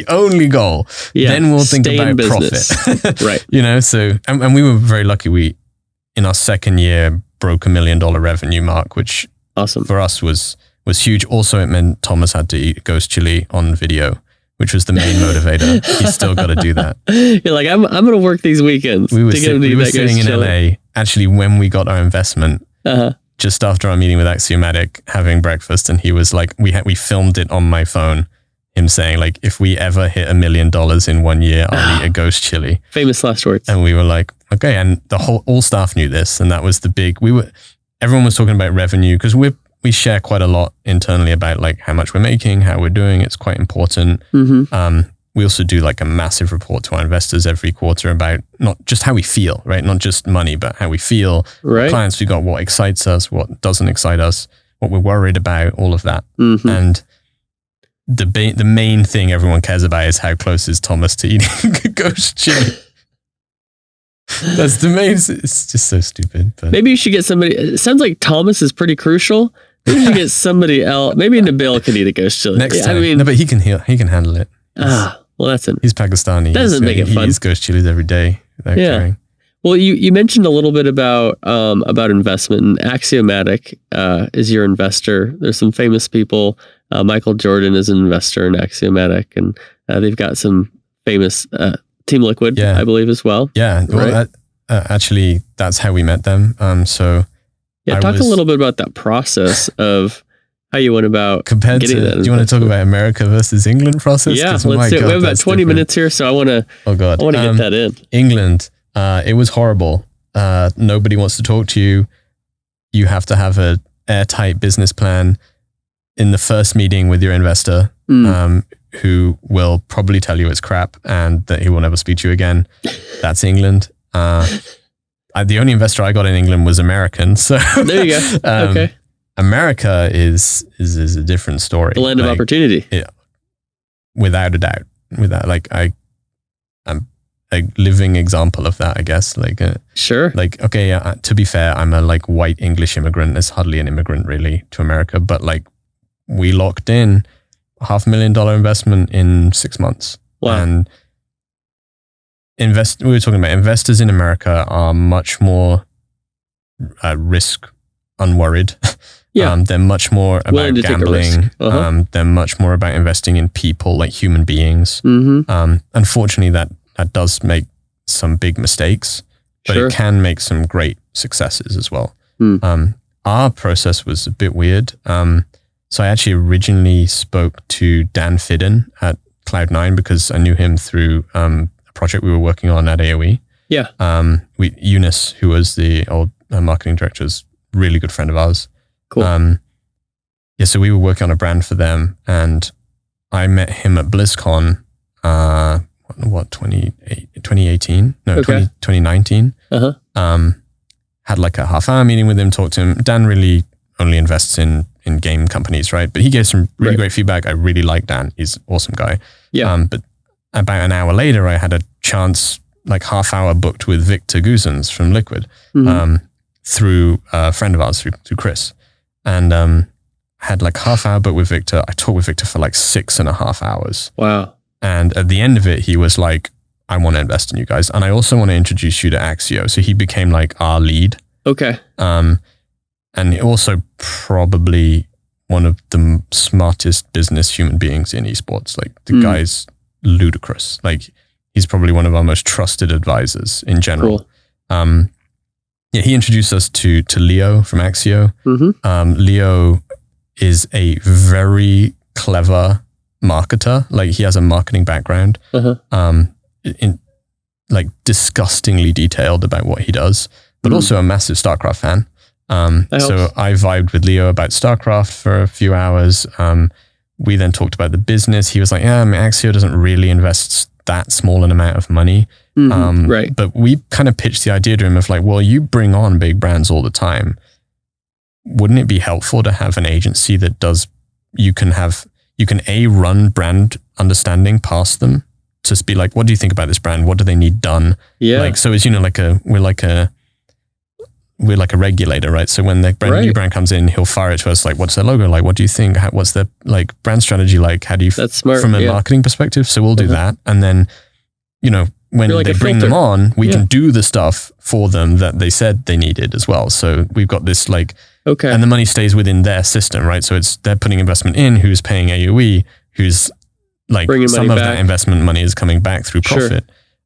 only goal. Yeah, then we'll think about profit. Right. You know, so, and we were very lucky. We, in our second year, broke $1 million revenue mark, which for us was huge. Also, it meant Thomas had to eat ghost chili on video, which was the main motivator. He's still got to do that. You're like, I'm going to work these weekends. We were sitting in LA, actually, when we got our investment, just after our meeting with Axiomatic, having breakfast. And he was like, we filmed it on my phone. Him saying like, if we ever hit $1 million in 1 year, I'll eat a ghost chili. Famous last words. And we were like, okay. And all staff knew this. And that was everyone was talking about revenue because we share quite a lot internally about like how much we're making, how we're doing. It's quite important. We also do like a massive report to our investors every quarter about not just how we feel, right? Not just money, but how we feel. Right. Clients we got, what excites us, what doesn't excite us, what we're worried about, all of that. And the main thing everyone cares about is how close is Thomas to eating ghost chili. That's the main. It's just so stupid. But maybe you should get somebody. It sounds like Thomas is pretty crucial. Maybe you should get somebody else. Maybe Nabil can eat a ghost chili next time. I mean, no, but he can handle it. Well, he's Pakistani. Doesn't make it fun. He eats ghost chilies every day without caring. Well, you mentioned a little bit about investment, and Axiomatic is your investor. There's some famous people. Michael Jordan is an investor in Axiomatic, and they've got some famous Team Liquid, I believe, as well. Yeah, well, actually, that's how we met them. Talk a little bit about that process of how you went about compared to. Do you want to talk about America versus England process? Yeah, let's do it. We have about 20 minutes here, so I want to. Oh God, I want to get that in. England, it was horrible. Nobody wants to talk to you. You have to have an airtight business plan in the first meeting with your investor, who will probably tell you it's crap and that he will never speak to you again. That's England. The only investor I got in England was American. So there you go. Okay. America is a different story. The land of opportunity. Yeah. Without a doubt. I'm a living example of that, I guess. Sure. To be fair, I'm a white English immigrant. There's hardly an immigrant really to America, but we locked in $500,000 investment in 6 months. Wow. And we were talking about investors in America are much more risk unworried. Yeah. They're much more about gambling. They're much more about investing in people, like human beings. Unfortunately, that does make some big mistakes, but it can make some great successes as well. Our process was a bit weird. So I actually originally spoke to Dan Fidden at Cloud9 because I knew him through a project we were working on at AoE. Yeah. Eunice, who was the old marketing director, is a really good friend of ours. Cool. So we were working on a brand for them, and I met him at BlizzCon, 2018? No, 2019. Had like a half-hour meeting with him, talked to him. Dan really only invests in game companies, right? But he gave some really great feedback. I really like Dan. He's an awesome guy. Yeah. But about an hour later, I had a chance, like half-hour booked with Victor Guzens from Liquid, through a friend of ours, through Chris. And had like half-hour booked with Victor. I talked with Victor for like 6.5 hours. Wow. And at the end of it, he was like, I want to invest in you guys. And I also want to introduce you to Axio. So he became like our lead. Okay. And also probably one of the smartest business human beings in esports. Like the guy's ludicrous. Like he's probably one of our most trusted advisors in general. Cool. He introduced us to Leo from Axio. Leo is a very clever marketer. Like he has a marketing background. Like disgustingly detailed about what he does, but also a massive StarCraft fan. So I vibed with Leo about StarCraft for a few hours. We then talked about the business. He was like, yeah, I mean, Axio doesn't really invest that small an amount of money. Right. But we kind of pitched the idea to him of like, well, you bring on big brands all the time. Wouldn't it be helpful to have an agency that does, you can run brand understanding past them? Just be like, what do you think about this brand? What do they need done? Yeah. Like, so it's, we're like a regulator, right? So when the new brand comes in, he'll fire it to us like, what's their logo like? What do you think? What's their like brand strategy like? How do you, that's smart, from a marketing perspective? So we'll do that. And then, when like they bring them on, we can do the stuff for them that they said they needed as well. So we've got this like, and the money stays within their system, right? So they're putting investment in, who's paying AoE, who's like some of that investment money is coming back through profit.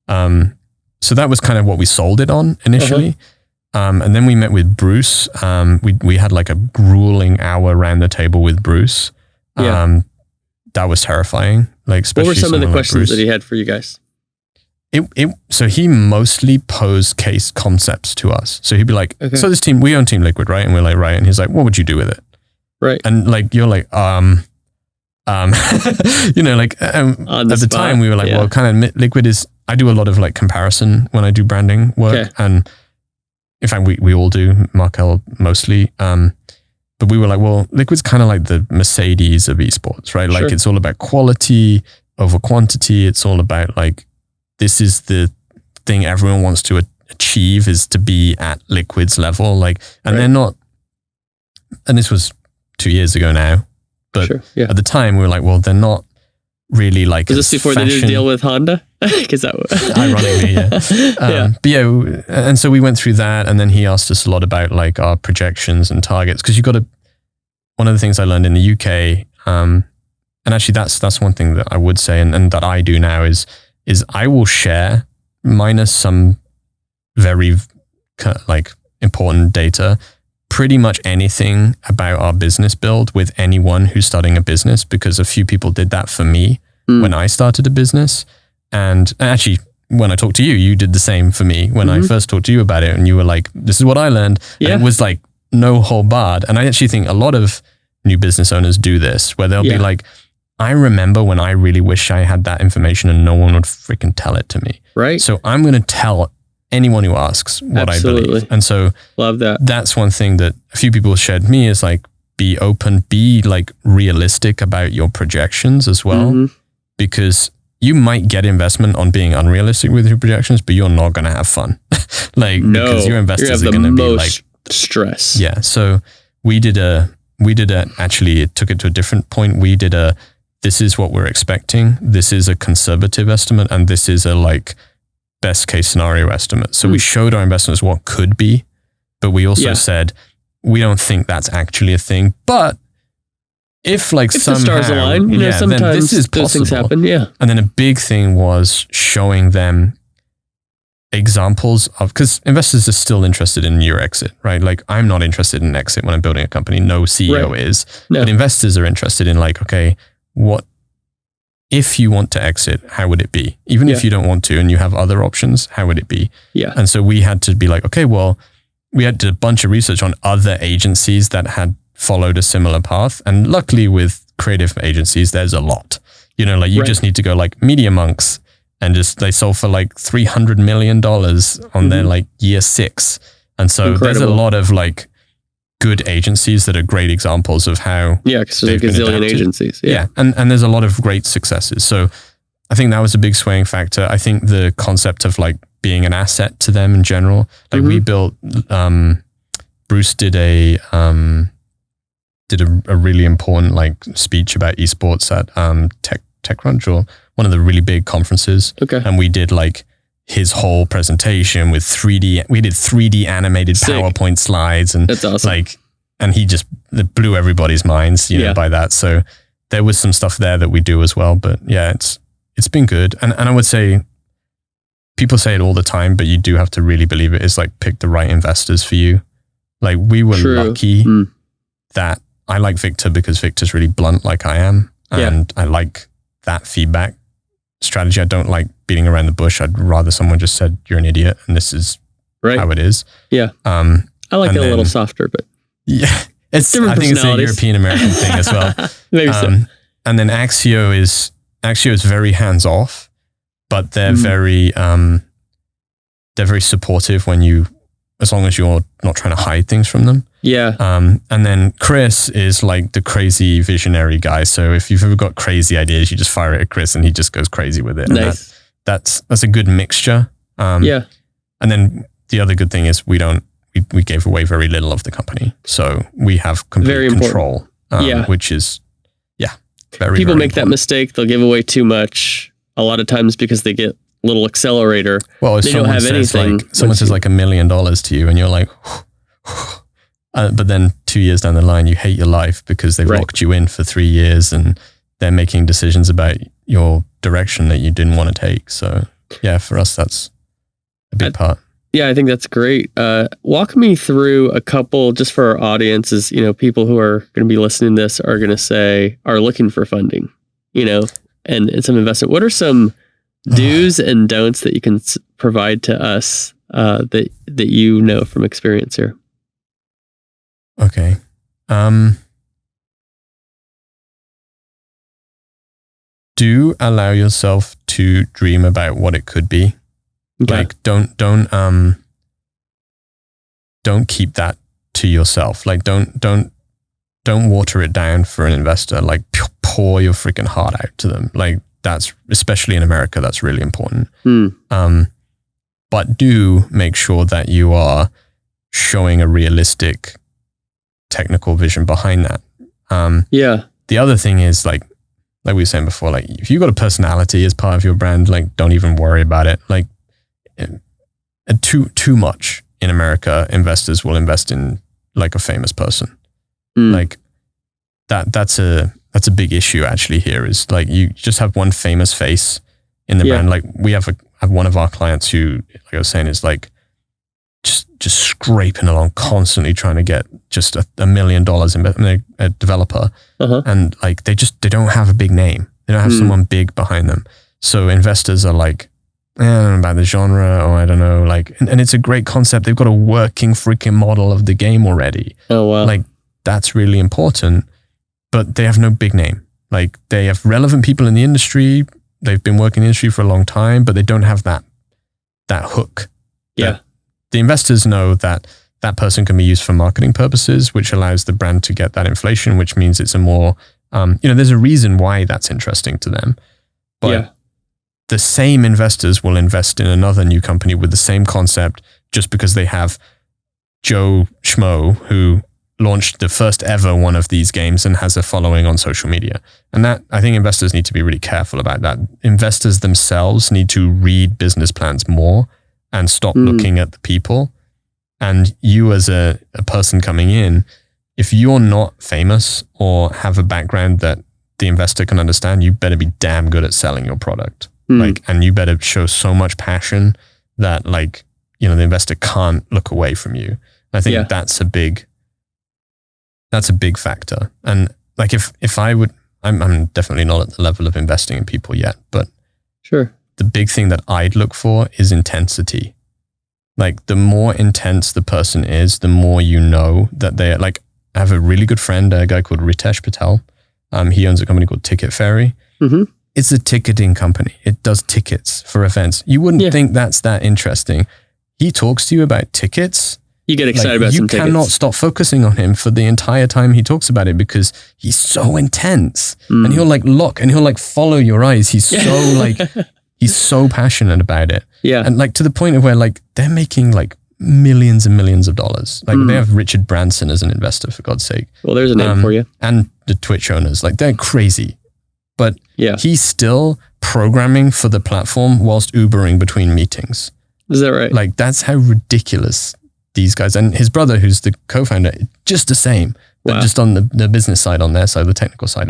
So that was kind of what we sold it on initially. And then we met with Bruce. We had like a grueling hour around the table with Bruce. That was terrifying. Like, especially what were some of the questions that he had for you guys? So he mostly posed case concepts to us. So he'd be like, so this team, we own Team Liquid, right? And we're like, right. And he's like, what would you do with it? Right. And like, you're like, like, at the time we were like, well, kind of Liquid is, I do a lot of like comparison when I do branding work. And in fact, we all do, Markel mostly. But we were like, well, Liquid's kind of like the Mercedes of esports, right? Like it's all about quality over quantity. It's all about like, this is the thing everyone wants to achieve, is to be at Liquid's level. Like, and they're not, and this was 2 years ago now, but at the time we were like, well, they're not really like, was this before they did a deal with Honda? Because that was ironically, but and so we went through that, and then he asked us a lot about like our projections and targets, because one of the things I learned in the UK, and actually that's one thing that I would say, and that I do now is I will share, minus some very like important data, pretty much anything about our business build with anyone who's starting a business, because a few people did that for me when I started a business. And actually, when I talked to you, you did the same for me when I first talked to you about it. And you were like, this is what I learned. And it was like no hold barred. And I actually think a lot of new business owners do this, where they'll be like, I remember when I really wish I had that information and no one would freaking tell it to me. Right. So I'm going to tell anyone who asks what I believe. And so love that. That's one thing that a few people shared me, is like, be open, be like realistic about your projections as well, because you might get investment on being unrealistic with your projections, but you're not going to have fun. Like, because your investors are going to be like stress. Yeah. So we did actually, it took it to a different point. We did a this is what we're expecting. This is a conservative estimate, and this is a like best case scenario estimate. So we showed our investors what could be, but we also said, we don't think that's actually a thing. But if like if somehow, the stars align, sometimes then this is those things possible. happen. Yeah. And then a big thing was showing them examples of, because investors are still interested in your exit, right? Like I'm not interested in exit when I'm building a company. No CEO is. No. But investors are interested in like, okay, what if you want to exit, how would it be? Even if you don't want to and you have other options, how would it be? Yeah. And so we had to be like, okay, well, we had to do a bunch of research on other agencies that had followed a similar path. And luckily with creative agencies, there's a lot. Like you just need to go like Media Monks and they sold for like $300 million on their like year 6. And so there's a lot of like good agencies that are great examples of how because there's a gazillion agencies. And there's a lot of great successes. So I think that was a big swaying factor. I think the concept of like being an asset to them in general, like we built, Bruce did a really important like speech about esports at TechCrunch, or one of the really big conferences. Okay. And we did like his whole presentation with 3D animated PowerPoint slides, and that's awesome. Like, and he just blew everybody's minds, know, by that. So there was some stuff there that we do as well, but yeah, it's been good. And I would say, people say it all the time, but you do have to really believe it, is like pick the right investors for you. Like we were lucky that I like Victor because Victor's really blunt like I am. And I like that feedback strategy. I don't like beating around the bush. I'd rather someone just said, you're an idiot and this is how it is. Yeah. I like it a little softer, but yeah, it's different. I think it's a European American thing as well. Maybe so. And then Axio is very hands off, but they're very supportive as long as you're not trying to hide things from them. Yeah. And then Chris is like the crazy visionary guy. So if you've ever got crazy ideas, you just fire it at Chris and he just goes crazy with it. Nice. And that's a good mixture. And then the other good thing is we gave away very little of the company. So we have complete control, which is, very People very make that mistake. They'll give away too much a lot of times because they get little accelerator. Well, if they don't have anything. Like, someone says like $1 million to you and you're like, but then 2 years down the line, you hate your life because they've locked you in for 3 years and they're making decisions about your direction that you didn't want to take. So yeah, for us, that's a big part. Yeah, I think that's great. Walk me through a couple, just for our audiences, people who are going to be listening to this are going to say, are looking for funding, and some investment. What are some do's and don'ts that you can provide to us that you know from experience here? Okay. Do allow yourself to dream about what it could be. Okay. Like don't keep that to yourself. Like don't water it down for an investor. Like pour your freaking heart out to them. Like that's, especially in America, that's really important. But do make sure that you are showing a realistic technical vision behind that. The other thing is like we were saying before, like if you've got a personality as part of your brand, like don't even worry about it. Like too much in America, investors will invest in like a famous person. Like that's a big issue actually here, is like you just have one famous face in the brand. Like we have one of our clients who, like I was saying, is like just scraping along, constantly trying to get just $1 million in a developer. And like they don't have a big name. They don't have someone big behind them. So investors are like, I don't know about the genre, or I don't know, like, and it's a great concept. They've got a working freaking model of the game already. Oh, wow. Like that's really important, but they have no big name. Like they have relevant people in the industry. They've been working in the industry for a long time, but they don't have that hook. Yeah. The investors know that person can be used for marketing purposes, which allows the brand to get that inflation, which means it's a more, there's a reason why that's interesting to them. But the same investors will invest in another new company with the same concept just because they have Joe Schmo who launched the first ever one of these games and has a following on social media. And that, I think investors need to be really careful about that. Investors themselves need to read business plans more and stop looking at the people. And you as a person coming in, if you're not famous or have a background that the investor can understand, you better be damn good at selling your product. And you better show so much passion that the investor can't look away from you. I think that's a big factor. And if I would, I'm definitely not at the level of investing in people yet, but sure, the big thing that I'd look for is intensity. The more intense the person is, the more you know that they're I have a really good friend, a guy called Ritesh Patel. He owns a company called Ticket Ferry. It's a ticketing company. It does tickets for events. You wouldn't think that's that interesting. He talks to you about tickets. You get excited about some tickets. You cannot stop focusing on him for the entire time he talks about it because he's so intense. And he'll look and he'll follow your eyes. He's so he's so passionate about it. Yeah. And to the point of where they're making millions and millions of dollars. They have Richard Branson as an investor, for God's sake. Well, there's a name for you. And the Twitch owners, they're crazy. But yeah, he's still programming for the platform whilst Ubering between meetings. Is that right? That's how ridiculous these guys, and his brother, who's the co-founder, just the same, but just on the business side, on their side, the technical side.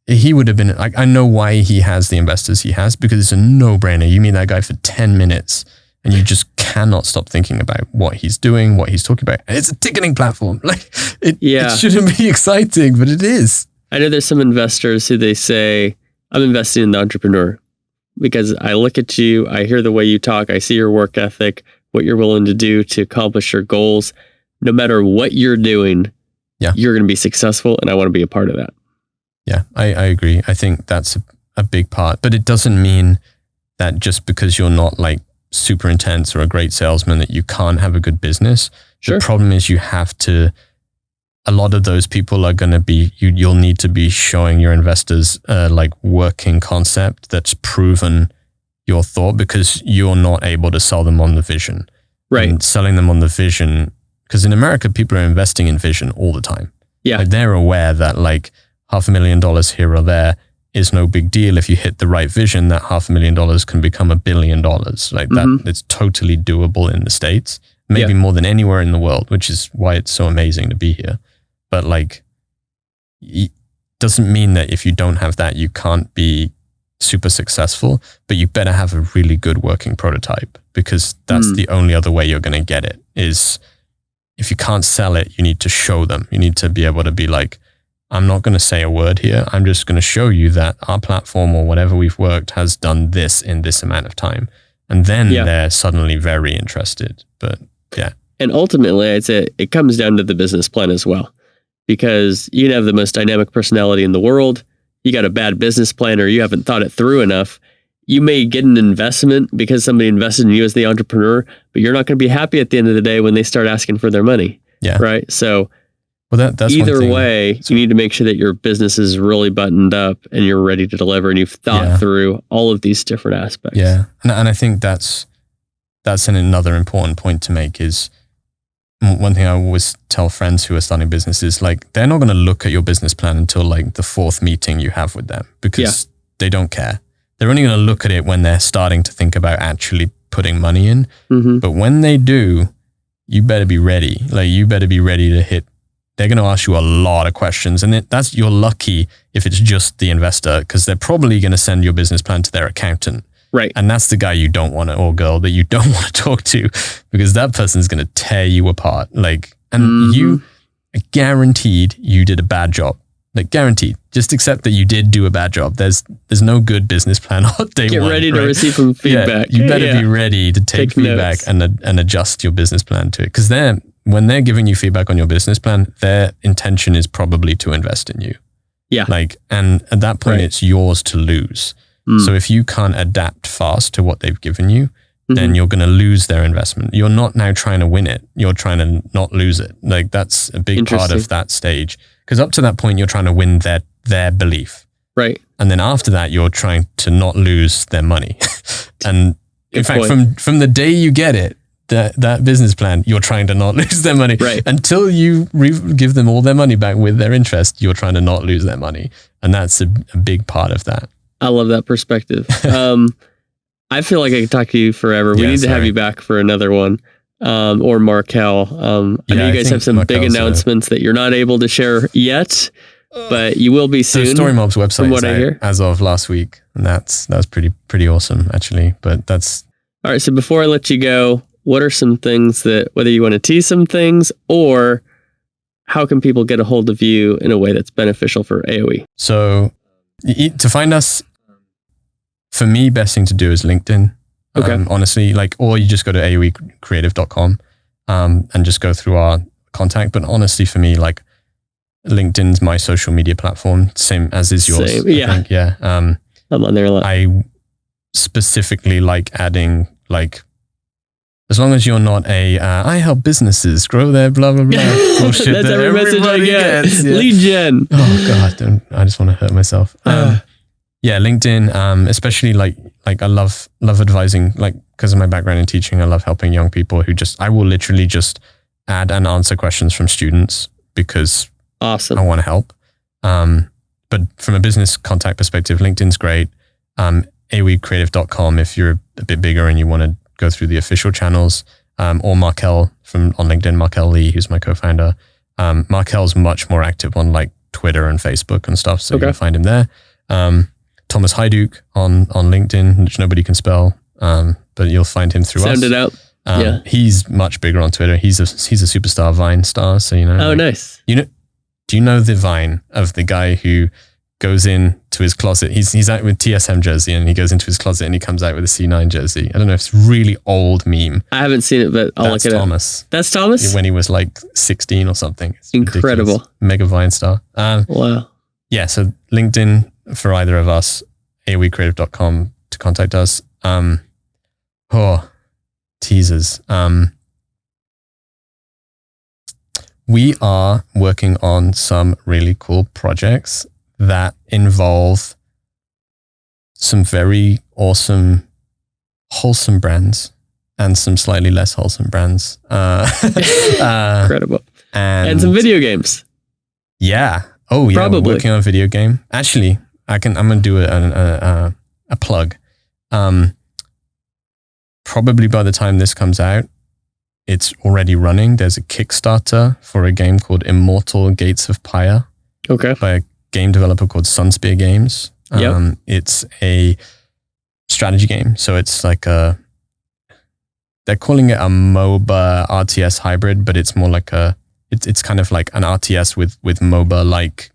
He would have been, I know why he has the investors he has, because it's a no-brainer. You meet that guy for 10 minutes and you just cannot stop thinking about what he's doing, what he's talking about. And it's a ticketing platform. It shouldn't be exciting, but it is. I know there's some investors who they say, I'm investing in the entrepreneur because I look at you, I hear the way you talk, I see your work ethic, what you're willing to do to accomplish your goals. No matter what you're doing, you're going to be successful, and I want to be a part of that. Yeah, I agree. I think that's a big part, but it doesn't mean that just because you're not super intense or a great salesman that you can't have a good business. Sure. The problem is you have to, a lot of those people are going to be, you'll need to be showing your investors working concept that's proven your thought, because you're not able to sell them on the vision. Right. And selling them on the vision, because in America, people are investing in vision all the time. Yeah. They're aware that $500,000 here or there is no big deal. If you hit the right vision, that $500,000 can become $1 billion. That, it's totally doable in the States, maybe more than anywhere in the world, which is why it's so amazing to be here. But it doesn't mean that if you don't have that, you can't be super successful, but you better have a really good working prototype, because that's the only other way you're going to get it. Is if you can't sell it, you need to show them. You need to be able to be I'm not going to say a word here. I'm just going to show you that our platform or whatever we've worked has done this in this amount of time. And then they're suddenly very interested. But and ultimately, I'd say it comes down to the business plan as well, because you can have the most dynamic personality in the world. You got a bad business plan, or you haven't thought it through enough. You may get an investment because somebody invested in you as the entrepreneur, but you're not going to be happy at the end of the day when they start asking for their money. Yeah. Right. So that's either way, you need to make sure that your business is really buttoned up and you're ready to deliver, and you've thought through all of these different aspects. Yeah. And I think that's another important point to make is, one thing I always tell friends who are starting businesses, they're not going to look at your business plan until the fourth meeting you have with them, because they don't care. They're only going to look at it when they're starting to think about actually putting money in. But when they do, you better be ready. You better be ready to hit. They're going to ask you a lot of questions, and you're lucky if it's just the investor, because they're probably going to send your business plan to their accountant. Right. And that's the guy you don't want to, or girl that you don't want to talk to, because that person's going to tear you apart. You guaranteed you did a bad job. Guaranteed. Just accept that you did do a bad job. There's no good business plan on day one. Get ready to receive some feedback. You better be ready to take feedback and adjust your business plan to it. Because when they're giving you feedback on your business plan, their intention is probably to invest in you. Yeah. And at that point, it's yours to lose. So if you can't adapt fast to what they've given you, then you're going to lose their investment. You're not now trying to win it. You're trying to not lose it. That's a big part of that stage. Because up to that point, you're trying to win their belief. Right. And then after that, you're trying to not lose their money. And in fact, from the day you get it, that business plan, you're trying to not lose their money. Right. Until you give them all their money back with their interest, you're trying to not lose their money. And that's a big part of that. I love that perspective. I feel like I could talk to you forever. We need to have you back for another one. Or Markel. I know you guys have some big announcements that you're not able to share yet, but you will be soon. So Story Mob's website is out as of last week, and that's pretty awesome actually. But that's all right. So before I let you go, what are some things that, whether you want to tease some things or how can people get a hold of you in a way that's beneficial for AoE? So to find us, for me, best thing to do is LinkedIn. Okay. Honestly, or you just go to aoecreative.com and just go through our contact. But honestly, for me, LinkedIn's my social media platform, same as is yours. Same. Yeah. I think. Yeah. I'm on there a lot. I specifically like adding as long as you're not I help businesses grow their blah blah blah bullshit. That's every message I get. Gets, yeah. Lead gen. Oh God, I just want to hurt myself. Yeah, LinkedIn, especially I love advising, because of my background in teaching, I love helping young people I will literally just add and answer questions from students because awesome. I want to help. But from a business contact perspective, LinkedIn's great. AoECreative.com if you're a bit bigger and you want to go through the official channels, or Markel on LinkedIn, Markel Lee, who's my co-founder. Markel's much more active on Twitter and Facebook and stuff, so you can find him there. Thomas Heiduke on LinkedIn, which nobody can spell, but you'll find him through us. Sound it out. Yeah. He's much bigger on Twitter. He's a superstar Vine star, so you know. Oh, nice. Do you know the Vine of the guy who goes into his closet? He's out with TSM jersey and he goes into his closet and he comes out with a C9 jersey. I don't know if it's a really old meme. I haven't seen it, but I'll look it up. Thomas. That's Thomas? When he was 16 or something. It's incredible. Ridiculous. Mega Vine star. Wow. Yeah, so LinkedIn for either of us, aoecreative.com to contact us. Teasers. We are working on some really cool projects that involve some very awesome, wholesome brands and some slightly less wholesome brands. Incredible. And some video games. Yeah. Oh, yeah. Probably. We're working on a video game. Actually, I'm going to do a plug. Probably by the time this comes out, it's already running. There's a Kickstarter for a game called Immortal Gates of Pyre. Okay. By a game developer called Sunspear Games. It's a strategy game. So it's they're calling it a MOBA RTS hybrid, but it's more it's kind of like an RTS with MOBA-like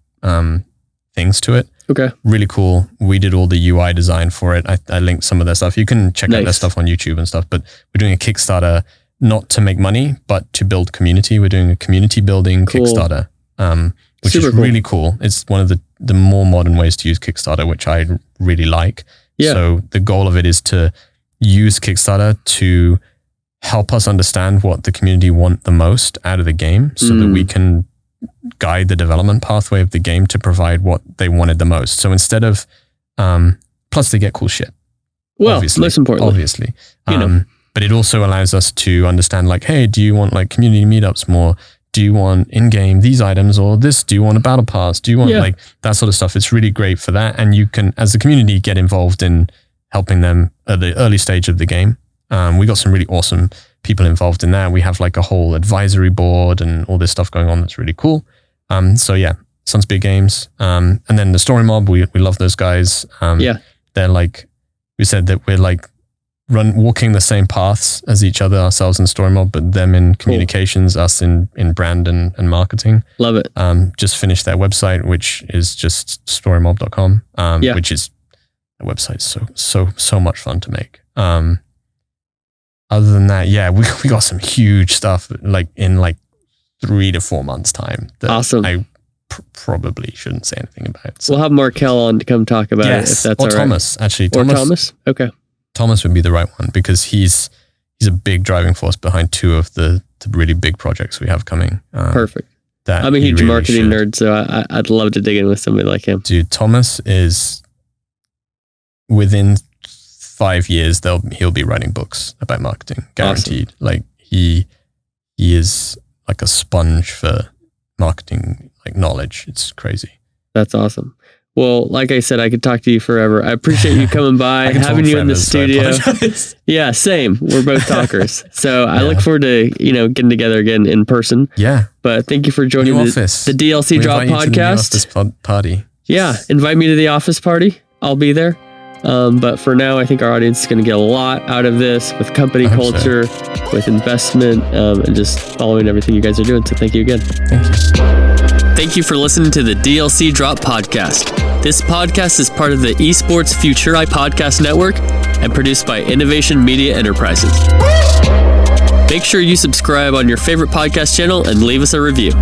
things to it. Okay. Really cool. We did all the UI design for it. I linked some of their stuff. You can check out their stuff on YouTube and stuff, but we're doing a Kickstarter not to make money, but to build community. We're doing a community building Kickstarter, which is really cool. It's one of the more modern ways to use Kickstarter, which I really like. Yeah. So the goal of it is to use Kickstarter to help us understand what the community want the most out of the game so that we can guide the development pathway of the game to provide what they wanted the most. So instead of, plus they get cool shit. Well, most importantly. Obviously. But it also allows us to understand hey, do you want community meetups more? Do you want in-game these items or this? Do you want a battle pass? Do you want that sort of stuff? It's really great for that. And you can, as the community, get involved in helping them at the early stage of the game. We got some really awesome people involved in that. We have a whole advisory board and all this stuff going on that's really cool. So yeah, Sunspear Games. And then the Story Mob, we love those guys. They're we said that we're walking the same paths as each other, ourselves in Story Mob, but them in communications, us in brand and marketing. Love it. Just finished their website, which is just storymob.com, which is a website so much fun to make. Other than that, we got some huge stuff in 3 to 4 months time. That awesome. I probably shouldn't say anything about. So. We'll have Markel on to come talk about it if that's all right. Thomas, actually. Thomas? Okay. Thomas would be the right one because he's a big driving force behind 2 of the really big projects we have coming. Perfect. I'm a huge marketing nerd, so I'd love to dig in with somebody like him. Dude, Thomas is within 5 years, he'll be writing books about marketing, guaranteed. Awesome. Like he is like a sponge for marketing, like knowledge. It's crazy. That's awesome. Well, like I said, I could talk to you forever. I appreciate you coming by, having you in the studio. Yeah, same. We're both talkers. So I look forward to, getting together again in person. Yeah. But thank you for joining the DLC Drop podcast. To the office party. Yeah. Invite me to the office party. I'll be there. But for now, I think our audience is going to get a lot out of this with company culture, with investment, and just following everything you guys are doing. So thank you again. Thank you. Thank you for listening to the DLC Drop podcast. This podcast is part of the Esports Future podcast network and produced by Innovation Media Enterprises. Make sure you subscribe on your favorite podcast channel and leave us a review.